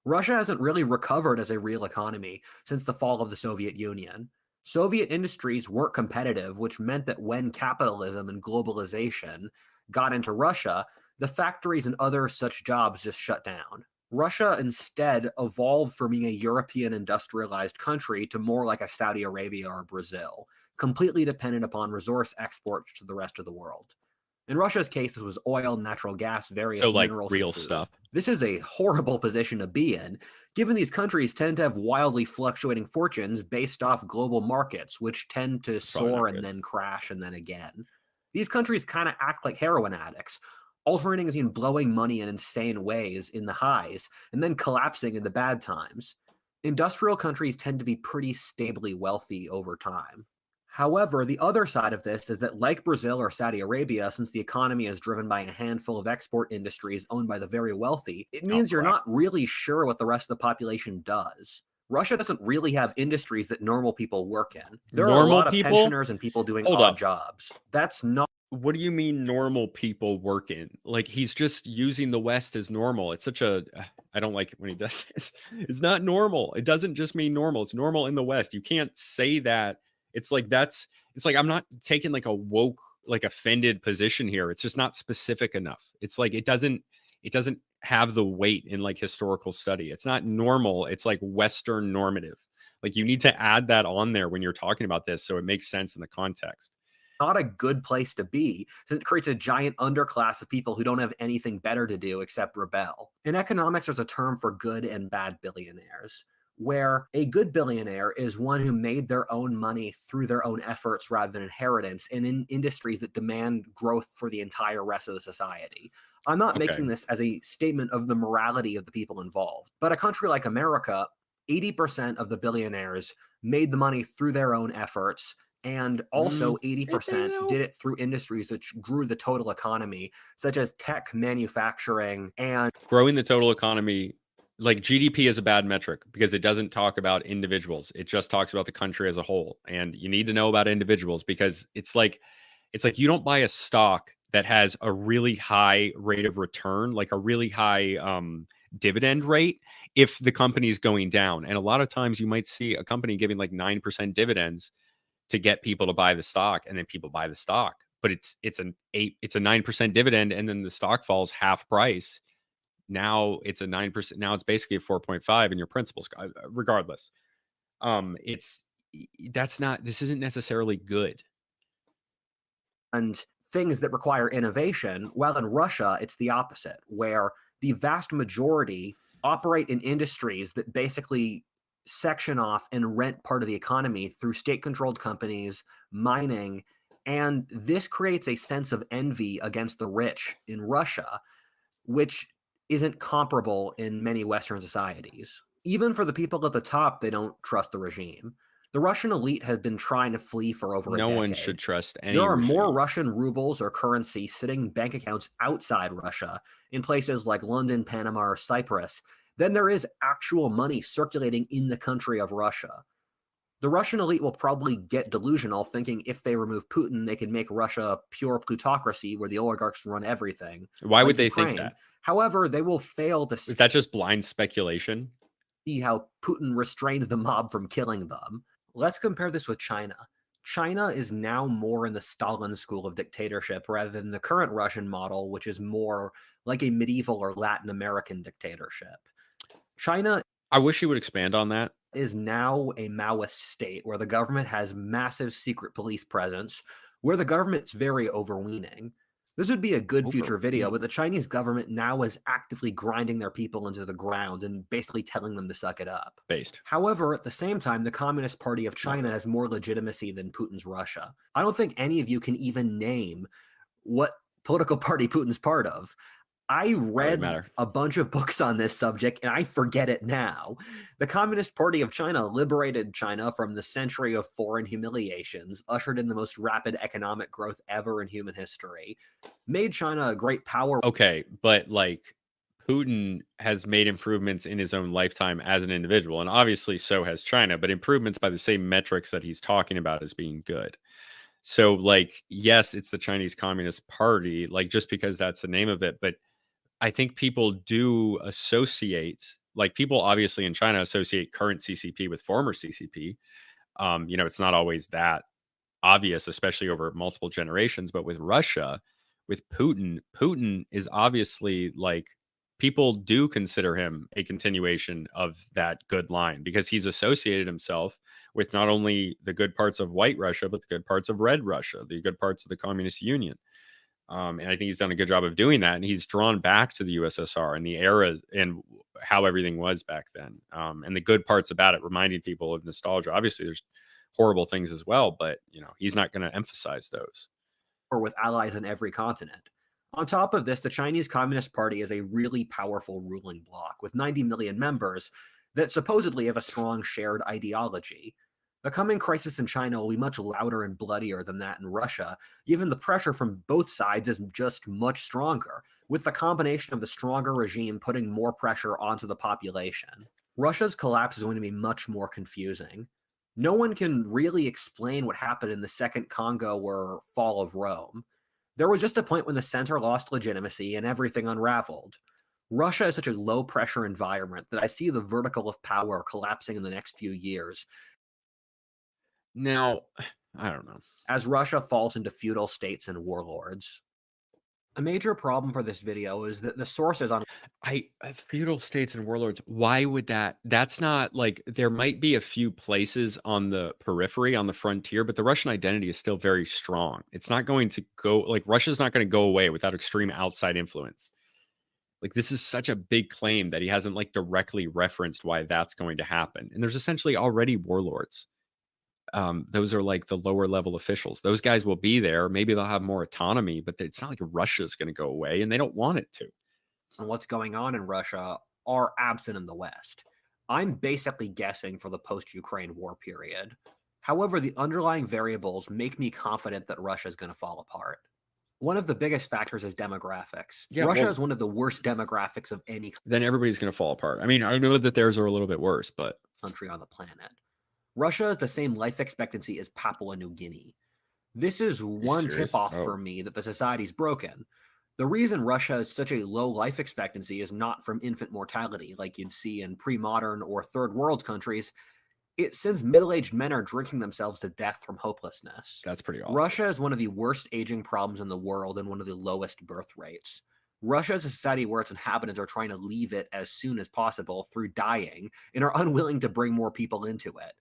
Speaker 2: Russia hasn't really recovered as a real economy since the fall of the Soviet Union. Soviet industries weren't competitive, which meant that when capitalism and globalization got into Russia, the factories and other such jobs just shut down. Russia instead evolved from being a European industrialized country to more like a Saudi Arabia or Brazil, completely dependent upon resource exports to the rest of the world. In Russia's case, this was oil, natural gas,
Speaker 1: So
Speaker 2: various
Speaker 1: like
Speaker 2: minerals, and
Speaker 1: real
Speaker 2: food.
Speaker 1: stuff.
Speaker 2: This is a horrible position to be in, given these countries tend to have wildly fluctuating fortunes based off global markets, which tend to
Speaker 1: It's probably not
Speaker 2: soar and
Speaker 1: good.
Speaker 2: then crash and then again. These countries kind of act like heroin addicts, alternating between blowing money in insane ways in the highs and then collapsing in the bad times. Industrial countries tend to be pretty stably wealthy over time. However, the other side of this is that, like Brazil or Saudi Arabia, since the economy is driven by a handful of export industries owned by the very wealthy, it
Speaker 1: Oh
Speaker 2: means you're
Speaker 1: crap.
Speaker 2: not really sure what the rest of the population does. Russia doesn't really have industries that normal people work in. There are a
Speaker 1: Normal
Speaker 2: lot of
Speaker 1: people?
Speaker 2: pensioners and people doing
Speaker 1: Hold
Speaker 2: odd
Speaker 1: up.
Speaker 2: jobs. That's not
Speaker 1: What do you mean normal people work in? Like he's just using the West as normal. It's such a I don't like it when he does this. It's not normal. It doesn't just mean normal. It's normal in the West. You can't say that. It's like I'm not taking like a woke, like offended position here. It's just not specific enough. It's like it doesn't have the weight in like historical study. It's not normal. It's like Western normative. Like you need to add that on there when you're talking about this so it makes sense in the context.
Speaker 2: not a good place to be, since it creates a giant underclass of people who don't have anything better to do except rebel. In economics, there's a term for good and bad billionaires, where a good billionaire is one who made their own money through their own efforts rather than inheritance, and in industries that demand growth for the entire rest of the society. I'm not
Speaker 1: Okay.
Speaker 2: making this as a statement of the morality of the people involved, but a country like America, 80% of the billionaires made the money through their own efforts, and also
Speaker 1: Did they
Speaker 2: 80%
Speaker 1: though?
Speaker 2: did it through industries that grew the total economy, such as tech, manufacturing, and
Speaker 1: Growing the total economy, like GDP is a bad metric because it doesn't talk about individuals. It just talks about the country as a whole. And you need to know about individuals because it's like you don't buy a stock that has a really high rate of return, like a really high dividend rate if the company is going down. And a lot of times you might see a company giving like 9% dividends to get people to buy the stock, and then people buy the stock. But it's a 9% dividend, and then the stock falls half price. Now it's a 9%. Now it's basically a 4.5 in your principals. Regardless, it's that's not. This isn't necessarily good.
Speaker 2: and things that require innovation, while in Russia, it's the opposite, where the vast majority operate in industries that basically section off and rent part of the economy through state controlled companies, mining. And this creates a sense of envy against the rich in Russia, which isn't comparable in many Western societies. Even for the people at the top, they don't trust the regime. The Russian elite has been trying to flee for over a
Speaker 1: No one should
Speaker 2: decade.
Speaker 1: trust
Speaker 2: There
Speaker 1: any
Speaker 2: are more
Speaker 1: regime.
Speaker 2: Russian rubles or currency sitting in bank accounts outside Russia, in places like London, Panama, or Cyprus, than there is actual money circulating in the country of Russia. The Russian elite will probably get delusional, thinking if they remove Putin, they can make Russia a pure plutocracy where the oligarchs run everything,
Speaker 1: Why would
Speaker 2: like
Speaker 1: they think
Speaker 2: Ukraine.
Speaker 1: that?
Speaker 2: However, they will fail to
Speaker 1: Is that just blind speculation?
Speaker 2: see how Putin restrains the mob from killing them. Let's compare this with China. China is now more in the Stalin school of dictatorship rather than the current Russian model, which is more like a medieval or Latin American dictatorship. China
Speaker 1: I wish you would expand on that.
Speaker 2: is now a Maoist state where the government has massive secret police presence, where the government's very overweening. This would be a good future video, but the Chinese government now is actively grinding their people into the ground and basically telling them to suck it up.
Speaker 1: Based.
Speaker 2: However, at the same time, the Communist Party of
Speaker 1: Not
Speaker 2: China
Speaker 1: really.
Speaker 2: has more legitimacy than Putin's Russia. I don't think any of you can even name what political party Putin's part of. I
Speaker 1: Probably
Speaker 2: read
Speaker 1: matter.
Speaker 2: a bunch of books on this subject and I forget it now. The Communist Party of China liberated China from the century of foreign humiliations, ushered in the most rapid economic growth ever in human history, made China a great power.
Speaker 1: Okay, but like Putin has made improvements in his own lifetime as an individual, and obviously so has China, but improvements by the same metrics that he's talking about as being good. So, like, yes, it's the Chinese Communist Party, like just because that's the name of it, but I think people do associate, like, people obviously in China associate current CCP with former CCP. It's not always that obvious, especially over multiple generations. But with Russia, with Putin is obviously like people do consider him a continuation of that good line because he's associated himself with not only the good parts of white Russia, but the good parts of red Russia, the good parts of the Communist Union. And I think he's done a good job of doing that. And he's drawn back to the USSR and the era and how everything was back then. And the good parts about it, reminding people of nostalgia. Obviously, there's horrible things as well, but he's not going to emphasize those.
Speaker 2: Or with allies in every continent. On top of this, the Chinese Communist Party is a really powerful ruling bloc with 90 million members that supposedly have a strong shared ideology. The coming crisis in China will be much louder and bloodier than that in Russia, given the pressure from both sides is just much stronger, with the combination of the stronger regime putting more pressure onto the population. Russia's collapse is going to be much more confusing. No one can really explain what happened in the Second Congo or fall of Rome. There was just a point when the center lost legitimacy and everything unraveled. Russia is such a low-pressure environment that I see the vertical of power collapsing in the next few years.
Speaker 1: Now, I don't know.
Speaker 2: As Russia falls into feudal states and warlords. A major problem for this video is that the sources on
Speaker 1: feudal states and warlords, why would that's not like, there might be a few places on the periphery, on the frontier, but the Russian identity is still very strong. It's not going to go, like, Russia's not going to go away without extreme outside influence. Like, this is such a big claim that he hasn't like directly referenced why that's going to happen. And there's essentially already warlords. Those are like the lower level officials. Those guys will be there. Maybe they'll have more autonomy, but it's not like Russia's going to go away, and they don't want it to.
Speaker 2: And what's going on in Russia are absent in the West. I'm basically guessing for the post-Ukraine war period. However, the underlying variables make me confident that Russia is going to fall apart. One of the biggest factors is demographics.
Speaker 1: Yeah,
Speaker 2: Russia
Speaker 1: well,
Speaker 2: is one of the worst demographics of any
Speaker 1: then everybody's going to fall apart. I mean, I know that theirs are a little bit worse, but
Speaker 2: country on the planet. Russia has the same life expectancy as Papua New Guinea. This is one tip-off for me that the society's broken. The reason Russia has such a low life expectancy is not from infant mortality like you'd see in pre-modern or third world countries. It's since middle-aged men are drinking themselves to death from hopelessness.
Speaker 1: That's pretty awful.
Speaker 2: Russia is one of the worst aging problems in the world and one of the lowest birth rates. Russia is a society where its inhabitants are trying to leave it as soon as possible through dying and are unwilling to bring more people into it.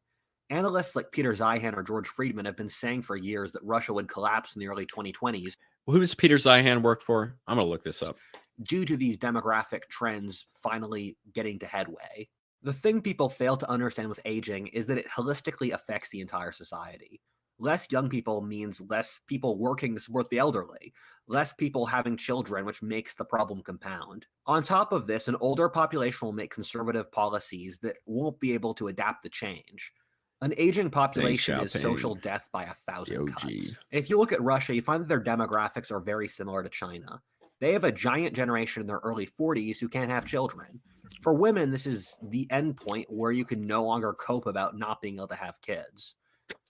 Speaker 2: Analysts like Peter Zeihan or George Friedman have been saying for years that Russia would collapse in the early 2020s.
Speaker 1: Who does Peter Zeihan work for? I'm going to look this up.
Speaker 2: Due to these demographic trends finally getting to headway. The thing people fail to understand with aging is that it holistically affects the entire society. Less young people means less people working to support the elderly, less people having children, which makes the problem compound. On top of this, an older population will make conservative policies that won't be able to adapt to change. An aging population is social death by 1,000 cuts. If you look at Russia, you find that their demographics are very similar to China. They have a giant generation in their early 40s who can't have children. For women, this is the end point where you can no longer cope about not being able to have kids.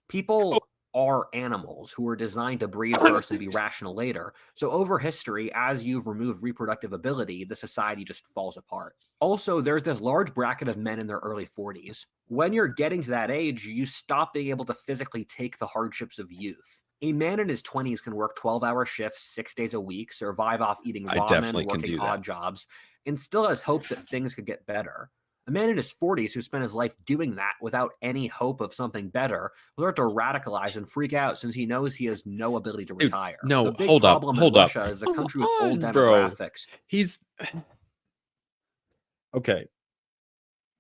Speaker 2: People are animals who are designed to breed first and be rational later. So over history, as you've removed reproductive ability, the society just falls apart. Also, there's this large bracket of men in their early 40s. When you're getting to that age, you stop being able to physically take the hardships of youth. A man in his 20s can work 12-hour shifts 6 days a week, survive off eating ramen and working odd jobs, and still has hope that things could get better. A man in his 40s who spent his life doing that without any hope of something better will start to radicalize and freak out since he knows he has no ability to retire.
Speaker 1: No,
Speaker 2: the big
Speaker 1: hold up,
Speaker 2: problem
Speaker 1: hold
Speaker 2: in
Speaker 1: up.
Speaker 2: Russia is a country with old
Speaker 1: Bro.
Speaker 2: demographics.
Speaker 1: He's okay.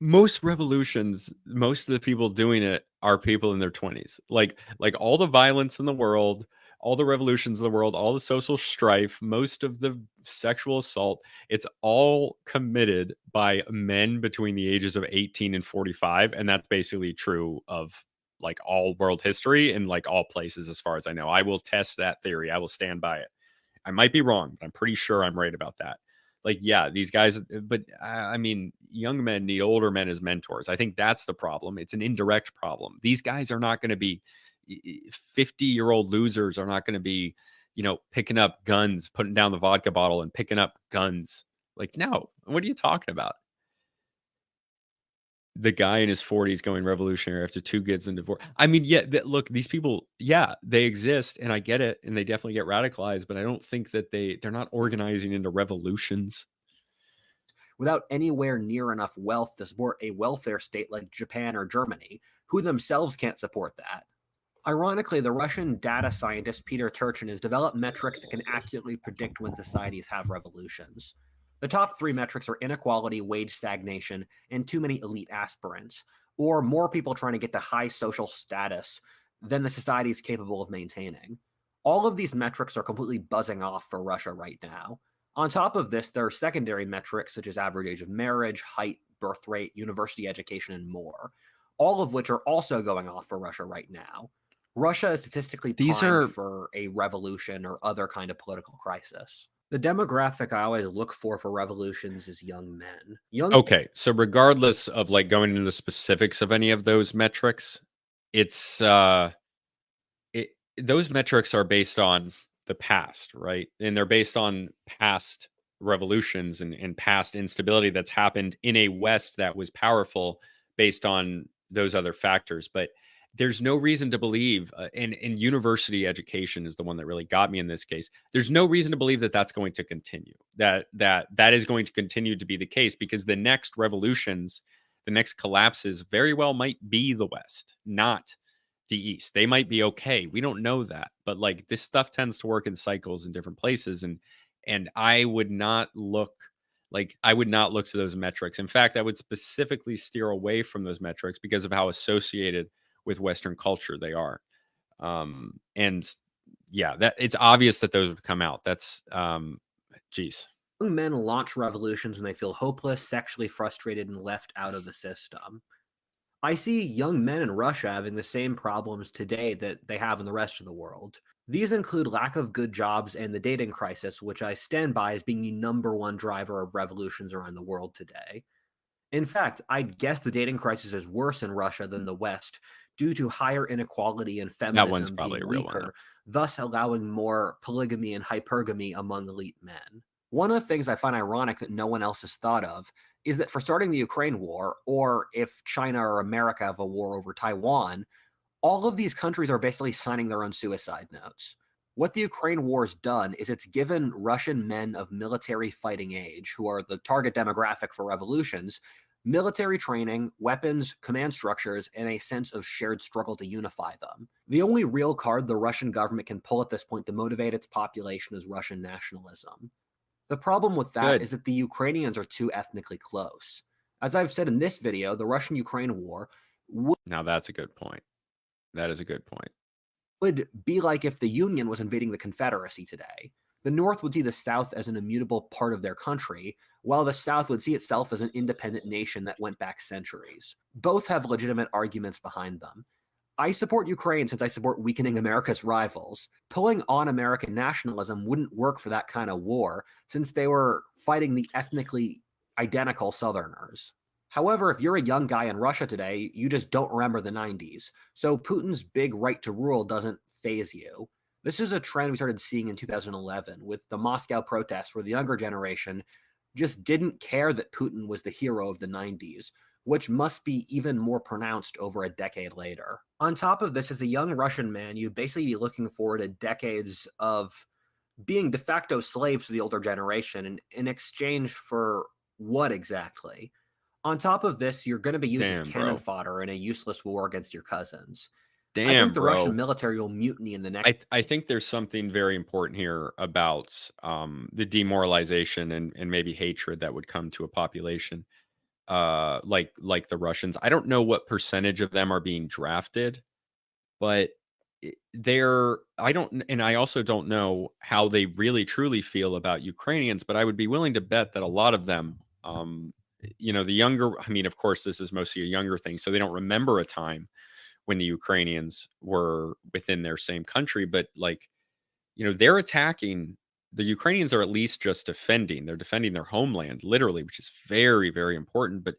Speaker 1: Most revolutions, most of the people doing it are people in their 20s. Like all the violence in the world, all the revolutions in the world, all the social strife, most of the sexual assault, it's all committed by men between the ages of 18 and 45. And that's basically true of like all world history and like all places, as far as I know. I will test that theory. I will stand by it. I might be wrong, but I'm pretty sure I'm right about that. Like, yeah, these guys, but I mean, young men need older men as mentors. I think that's the problem. It's an indirect problem. These guys are not going to be 50-year-old losers, are not going to be, picking up guns, putting down the vodka bottle and picking up guns. Like, no, what are you talking about? The guy in his 40s going revolutionary after 2 kids and divorce. I mean, yeah, look, these people, yeah, they exist and I get it. And they definitely get radicalized, but I don't think that they're not organizing into revolutions.
Speaker 2: without anywhere near enough wealth to support a welfare state like Japan or Germany, who themselves can't support that. Ironically, the Russian data scientist Peter Turchin has developed metrics that can accurately predict when societies have revolutions. The top three metrics are inequality, wage stagnation, and too many elite aspirants, or more people trying to get to high social status than the society is capable of maintaining. All of these metrics are completely buzzing off for Russia right now. On top of this, there are secondary metrics such as average age of marriage, height, birth rate, university education, and more, all of which are also going off for Russia right now. Russia is statistically
Speaker 1: These
Speaker 2: primed
Speaker 1: are
Speaker 2: for a revolution or other kind of political crisis. The demographic I always look for revolutions is young men.
Speaker 1: okay. So regardless of like going into the specifics of any of those metrics, it's those metrics are based on the past, right? And they're based on past revolutions and past instability that's happened in a West that was powerful based on those other factors. But there's no reason to believe, and university education is the one that really got me in this case. There's no reason to believe that that's going to continue. That is going to continue to be the case because the next revolutions, the next collapses, very well might be the West, not the East. They might be okay. We don't know that. But like this stuff tends to work in cycles in different places. And I would not look to those metrics. In fact, I would specifically steer away from those metrics because of how associated with Western culture they are. And yeah, that it's obvious that those have come out. That's geez.
Speaker 2: Young men launch revolutions when they feel hopeless, sexually frustrated, and left out of the system. I see young men in Russia having the same problems today that they have in the rest of the world. These include lack of good jobs and the dating crisis, which I stand by as being the number one driver of revolutions around the world today. In fact, I'd guess the dating crisis is worse in Russia than the West due to higher inequality and
Speaker 1: That one's
Speaker 2: feminism
Speaker 1: probably
Speaker 2: being
Speaker 1: a real one, though.
Speaker 2: weaker, thus allowing more polygamy and hypergamy among elite men. One of the things I find ironic that no one else has thought of is that for starting the Ukraine war, or if China or America have a war over Taiwan, all of these countries are basically signing their own suicide notes. What the Ukraine war has done is it's given Russian men of military fighting age, who are the target demographic for revolutions, military training, weapons, command structures, and a sense of shared struggle to unify them. The only real card the Russian government can pull at this point to motivate its population is Russian nationalism. The problem with that
Speaker 1: Good.
Speaker 2: is that the Ukrainians are too ethnically close. As I've said in this video, the Russian-Ukraine war
Speaker 1: Now that's a good point. That is a good point.
Speaker 2: would be like if the Union was invading the Confederacy today. The North would see the South as an immutable part of their country, while the South would see itself as an independent nation that went back centuries. Both have legitimate arguments behind them. I support Ukraine since I support weakening America's rivals. Pulling on American nationalism wouldn't work for that kind of war, since they were fighting the ethnically identical Southerners. However, if you're a young guy in Russia today, you just don't remember the 90s, so Putin's big right to rule doesn't faze you. This is a trend we started seeing in 2011 with the Moscow protests, where the younger generation just didn't care that Putin was the hero of the 90s, which must be even more pronounced over a decade later. On top of this, as a young Russian man, you'd basically be looking forward to decades of being de facto slaves to the older generation in exchange for what exactly? On top of this, you're going to be used as
Speaker 1: Damn,
Speaker 2: cannon
Speaker 1: bro.
Speaker 2: fodder in a useless war against your cousins. I think
Speaker 1: Damn,
Speaker 2: the Russian
Speaker 1: bro.
Speaker 2: military will mutiny in the next.
Speaker 1: I think there's something very important here about the demoralization and maybe hatred that would come to a population like the Russians. I don't know what percentage of them are being drafted, but I don't, and I also don't know how they really truly feel about Ukrainians, but I would be willing to bet that a lot of them, the younger, I mean, of course, this is mostly a younger thing, so they don't remember a time when the Ukrainians were within their same country, but like, they're attacking. The Ukrainians are at least just defending. They're defending their homeland, literally, which is very, very important. But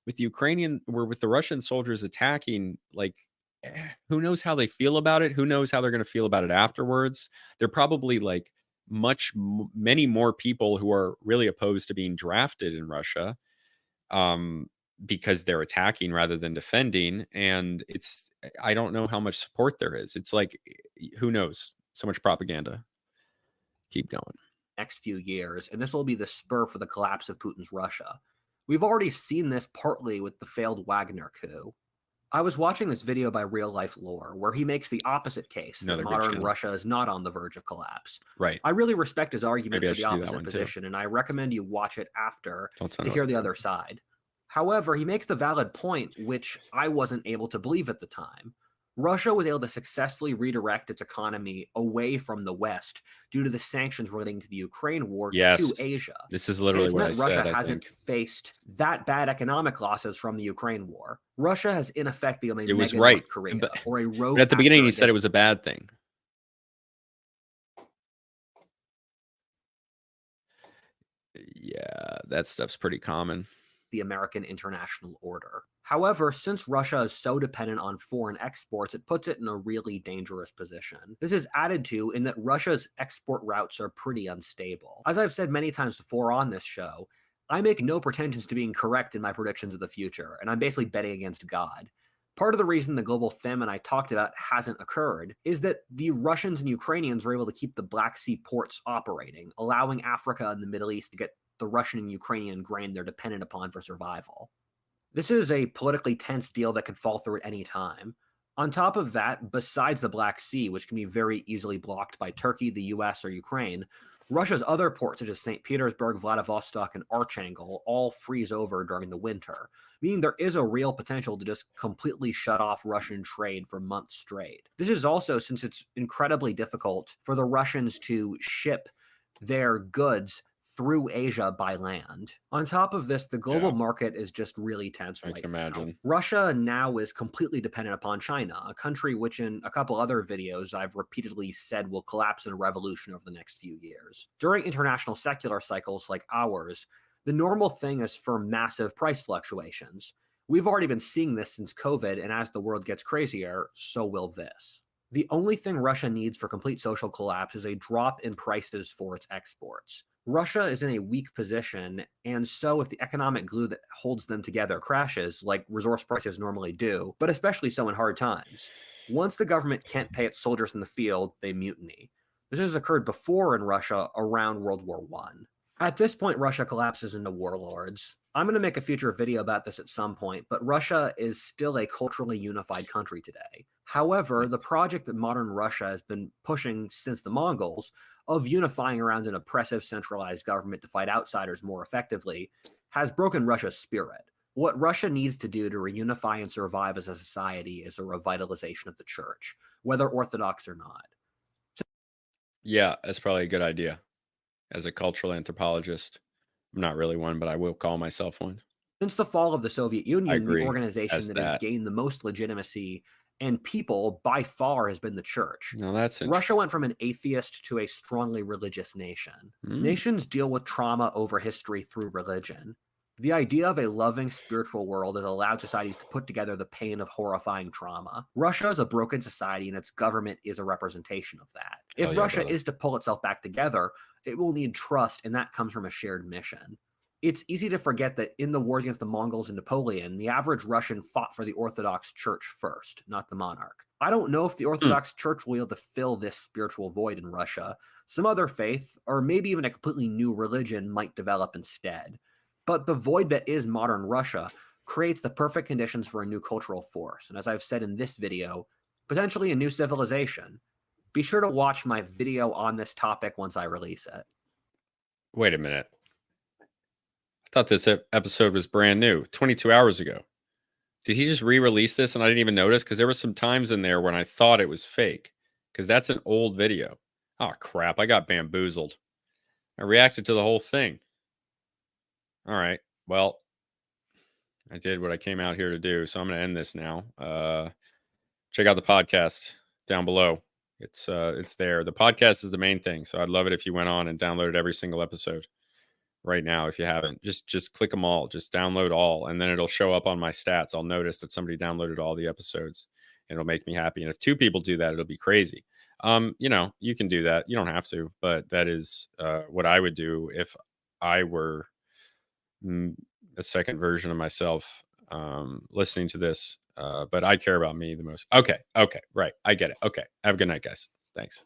Speaker 1: with the Russian soldiers attacking, like, who knows how they feel about it? Who knows how they're going to feel about it afterwards? They're probably like many more people who are really opposed to being drafted in Russia, because they're attacking rather than defending. And I don't know how much support there is. It's like, who knows? So much propaganda. Keep going.
Speaker 2: next few years, and this will be the spur for the collapse of Putin's Russia. We've already seen this partly with the failed Wagner coup. I was watching this video by Real Life Lore, where he makes the opposite case
Speaker 1: Another
Speaker 2: that
Speaker 1: good
Speaker 2: modern
Speaker 1: channel.
Speaker 2: Russia is not on the verge of collapse.
Speaker 1: Right.
Speaker 2: I really respect his argument
Speaker 1: Maybe I
Speaker 2: for the
Speaker 1: should do that
Speaker 2: opposite
Speaker 1: one, too.
Speaker 2: position, and I recommend you watch it after
Speaker 1: Don't
Speaker 2: to
Speaker 1: sound
Speaker 2: hear
Speaker 1: like
Speaker 2: the
Speaker 1: that.
Speaker 2: other side. However, he makes the valid point, which I wasn't able to believe at the time. Russia was able to successfully redirect its economy away from the West due to the sanctions relating to the Ukraine war
Speaker 1: Yes.
Speaker 2: to Asia.
Speaker 1: This is
Speaker 2: And
Speaker 1: literally
Speaker 2: it's
Speaker 1: what I
Speaker 2: meant Russia
Speaker 1: said, I
Speaker 2: hasn't
Speaker 1: think.
Speaker 2: faced that bad economic losses from the Ukraine war. Russia has in effect become a
Speaker 1: It was
Speaker 2: mega
Speaker 1: right.
Speaker 2: North Korea
Speaker 1: But
Speaker 2: or a rogue
Speaker 1: at the beginning,
Speaker 2: actor
Speaker 1: he said it
Speaker 2: against
Speaker 1: was a bad thing. Yeah, that stuff's pretty common.
Speaker 2: the American international order. However, since Russia is so dependent on foreign exports, it puts it in a really dangerous position. This is added to in that Russia's export routes are pretty unstable. As I've said many times before on this show, I make no pretensions to being correct in my predictions of the future, and I'm basically betting against God. Part of the reason the global famine I talked about hasn't occurred is that the Russians and Ukrainians were able to keep the Black Sea ports operating, allowing Africa and the Middle East to get the Russian and Ukrainian grain they're dependent upon for survival. This is a politically tense deal that could fall through at any time. On top of that, besides the Black Sea, which can be very easily blocked by Turkey, the US, or Ukraine, Russia's other ports such as St. Petersburg, Vladivostok, and Archangel all freeze over during the winter, meaning there is a real potential to just completely shut off Russian trade for months straight. This is also since it's incredibly difficult for the Russians to ship their goods through Asia by land. On top of this, the global market is just really tense
Speaker 1: I
Speaker 2: right
Speaker 1: can
Speaker 2: now.
Speaker 1: imagine.
Speaker 2: Russia now is completely dependent upon China, a country which in a couple other videos I've repeatedly said will collapse in a revolution over the next few years. During international secular cycles like ours, the normal thing is for massive price fluctuations. We've already been seeing this since COVID, and as the world gets crazier, so will this. The only thing Russia needs for complete social collapse is a drop in prices for its exports. Russia is in a weak position, and so if the economic glue that holds them together crashes, like resource prices normally do, but especially so in hard times, once the government can't pay its soldiers in the field, they mutiny. This has occurred before in Russia around World War I. At this point, Russia collapses into warlords. I'm going to make a future video about this at some point, but Russia is still a culturally unified country today. However, the project that modern Russia has been pushing since the Mongols of unifying around an oppressive centralized government to fight outsiders more effectively has broken Russia's spirit. What Russia needs to do to reunify and survive as a society is a revitalization of the church, whether Orthodox or not.
Speaker 1: Yeah, that's probably a good idea. As a cultural anthropologist, I'm not really one, but I will call myself one.
Speaker 2: Since the fall of the Soviet
Speaker 1: I
Speaker 2: Union, the
Speaker 1: agree.
Speaker 2: organization
Speaker 1: As
Speaker 2: that has
Speaker 1: that.
Speaker 2: gained the most legitimacy and people by far has been the church.
Speaker 1: No, that's interesting.
Speaker 2: Russia went from an atheist to a strongly religious nation.
Speaker 1: Mm.
Speaker 2: Nations deal with trauma over history through religion. The idea of a loving spiritual world has allowed societies to put together the pain of horrifying trauma. Russia is a broken society, and its government is a representation of that.
Speaker 1: Hell
Speaker 2: If
Speaker 1: yeah,
Speaker 2: Russia
Speaker 1: brother.
Speaker 2: is to pull itself back together, it will need trust, and that comes from a shared mission. It's easy to forget that in the wars against the Mongols and Napoleon, the average Russian fought for the Orthodox Church first, not the monarch. I don't know if the Orthodox Church will be able to fill this spiritual void in Russia. Some other faith, or maybe even a completely new religion, might develop instead. But the void that is modern Russia creates the perfect conditions for a new cultural force, and as I've said in this video, potentially a new civilization. Be sure to watch my video on this topic once I release it.
Speaker 1: Wait a minute. I thought this episode was brand new, 22 hours ago. Did he just re-release this and I didn't even notice? Because there were some times in there when I thought it was fake. Because that's an old video. Oh, crap. I got bamboozled. I reacted to the whole thing. All right. Well, I did what I came out here to do. So I'm going to end this now. Check out the podcast down below. It's there. The podcast is the main thing. So I'd love it if you went on and downloaded every single episode right now. If you haven't, just click them all, just download all, and then it'll show up on my stats. I'll notice that somebody downloaded all the episodes, and it'll make me happy. And if 2 people do that, it'll be crazy. You can do that. You don't have to, but that is what I would do if I were a second version of myself listening to this. But I care about me the most. Okay, right. I get it. Okay. Have a good night, guys. Thanks.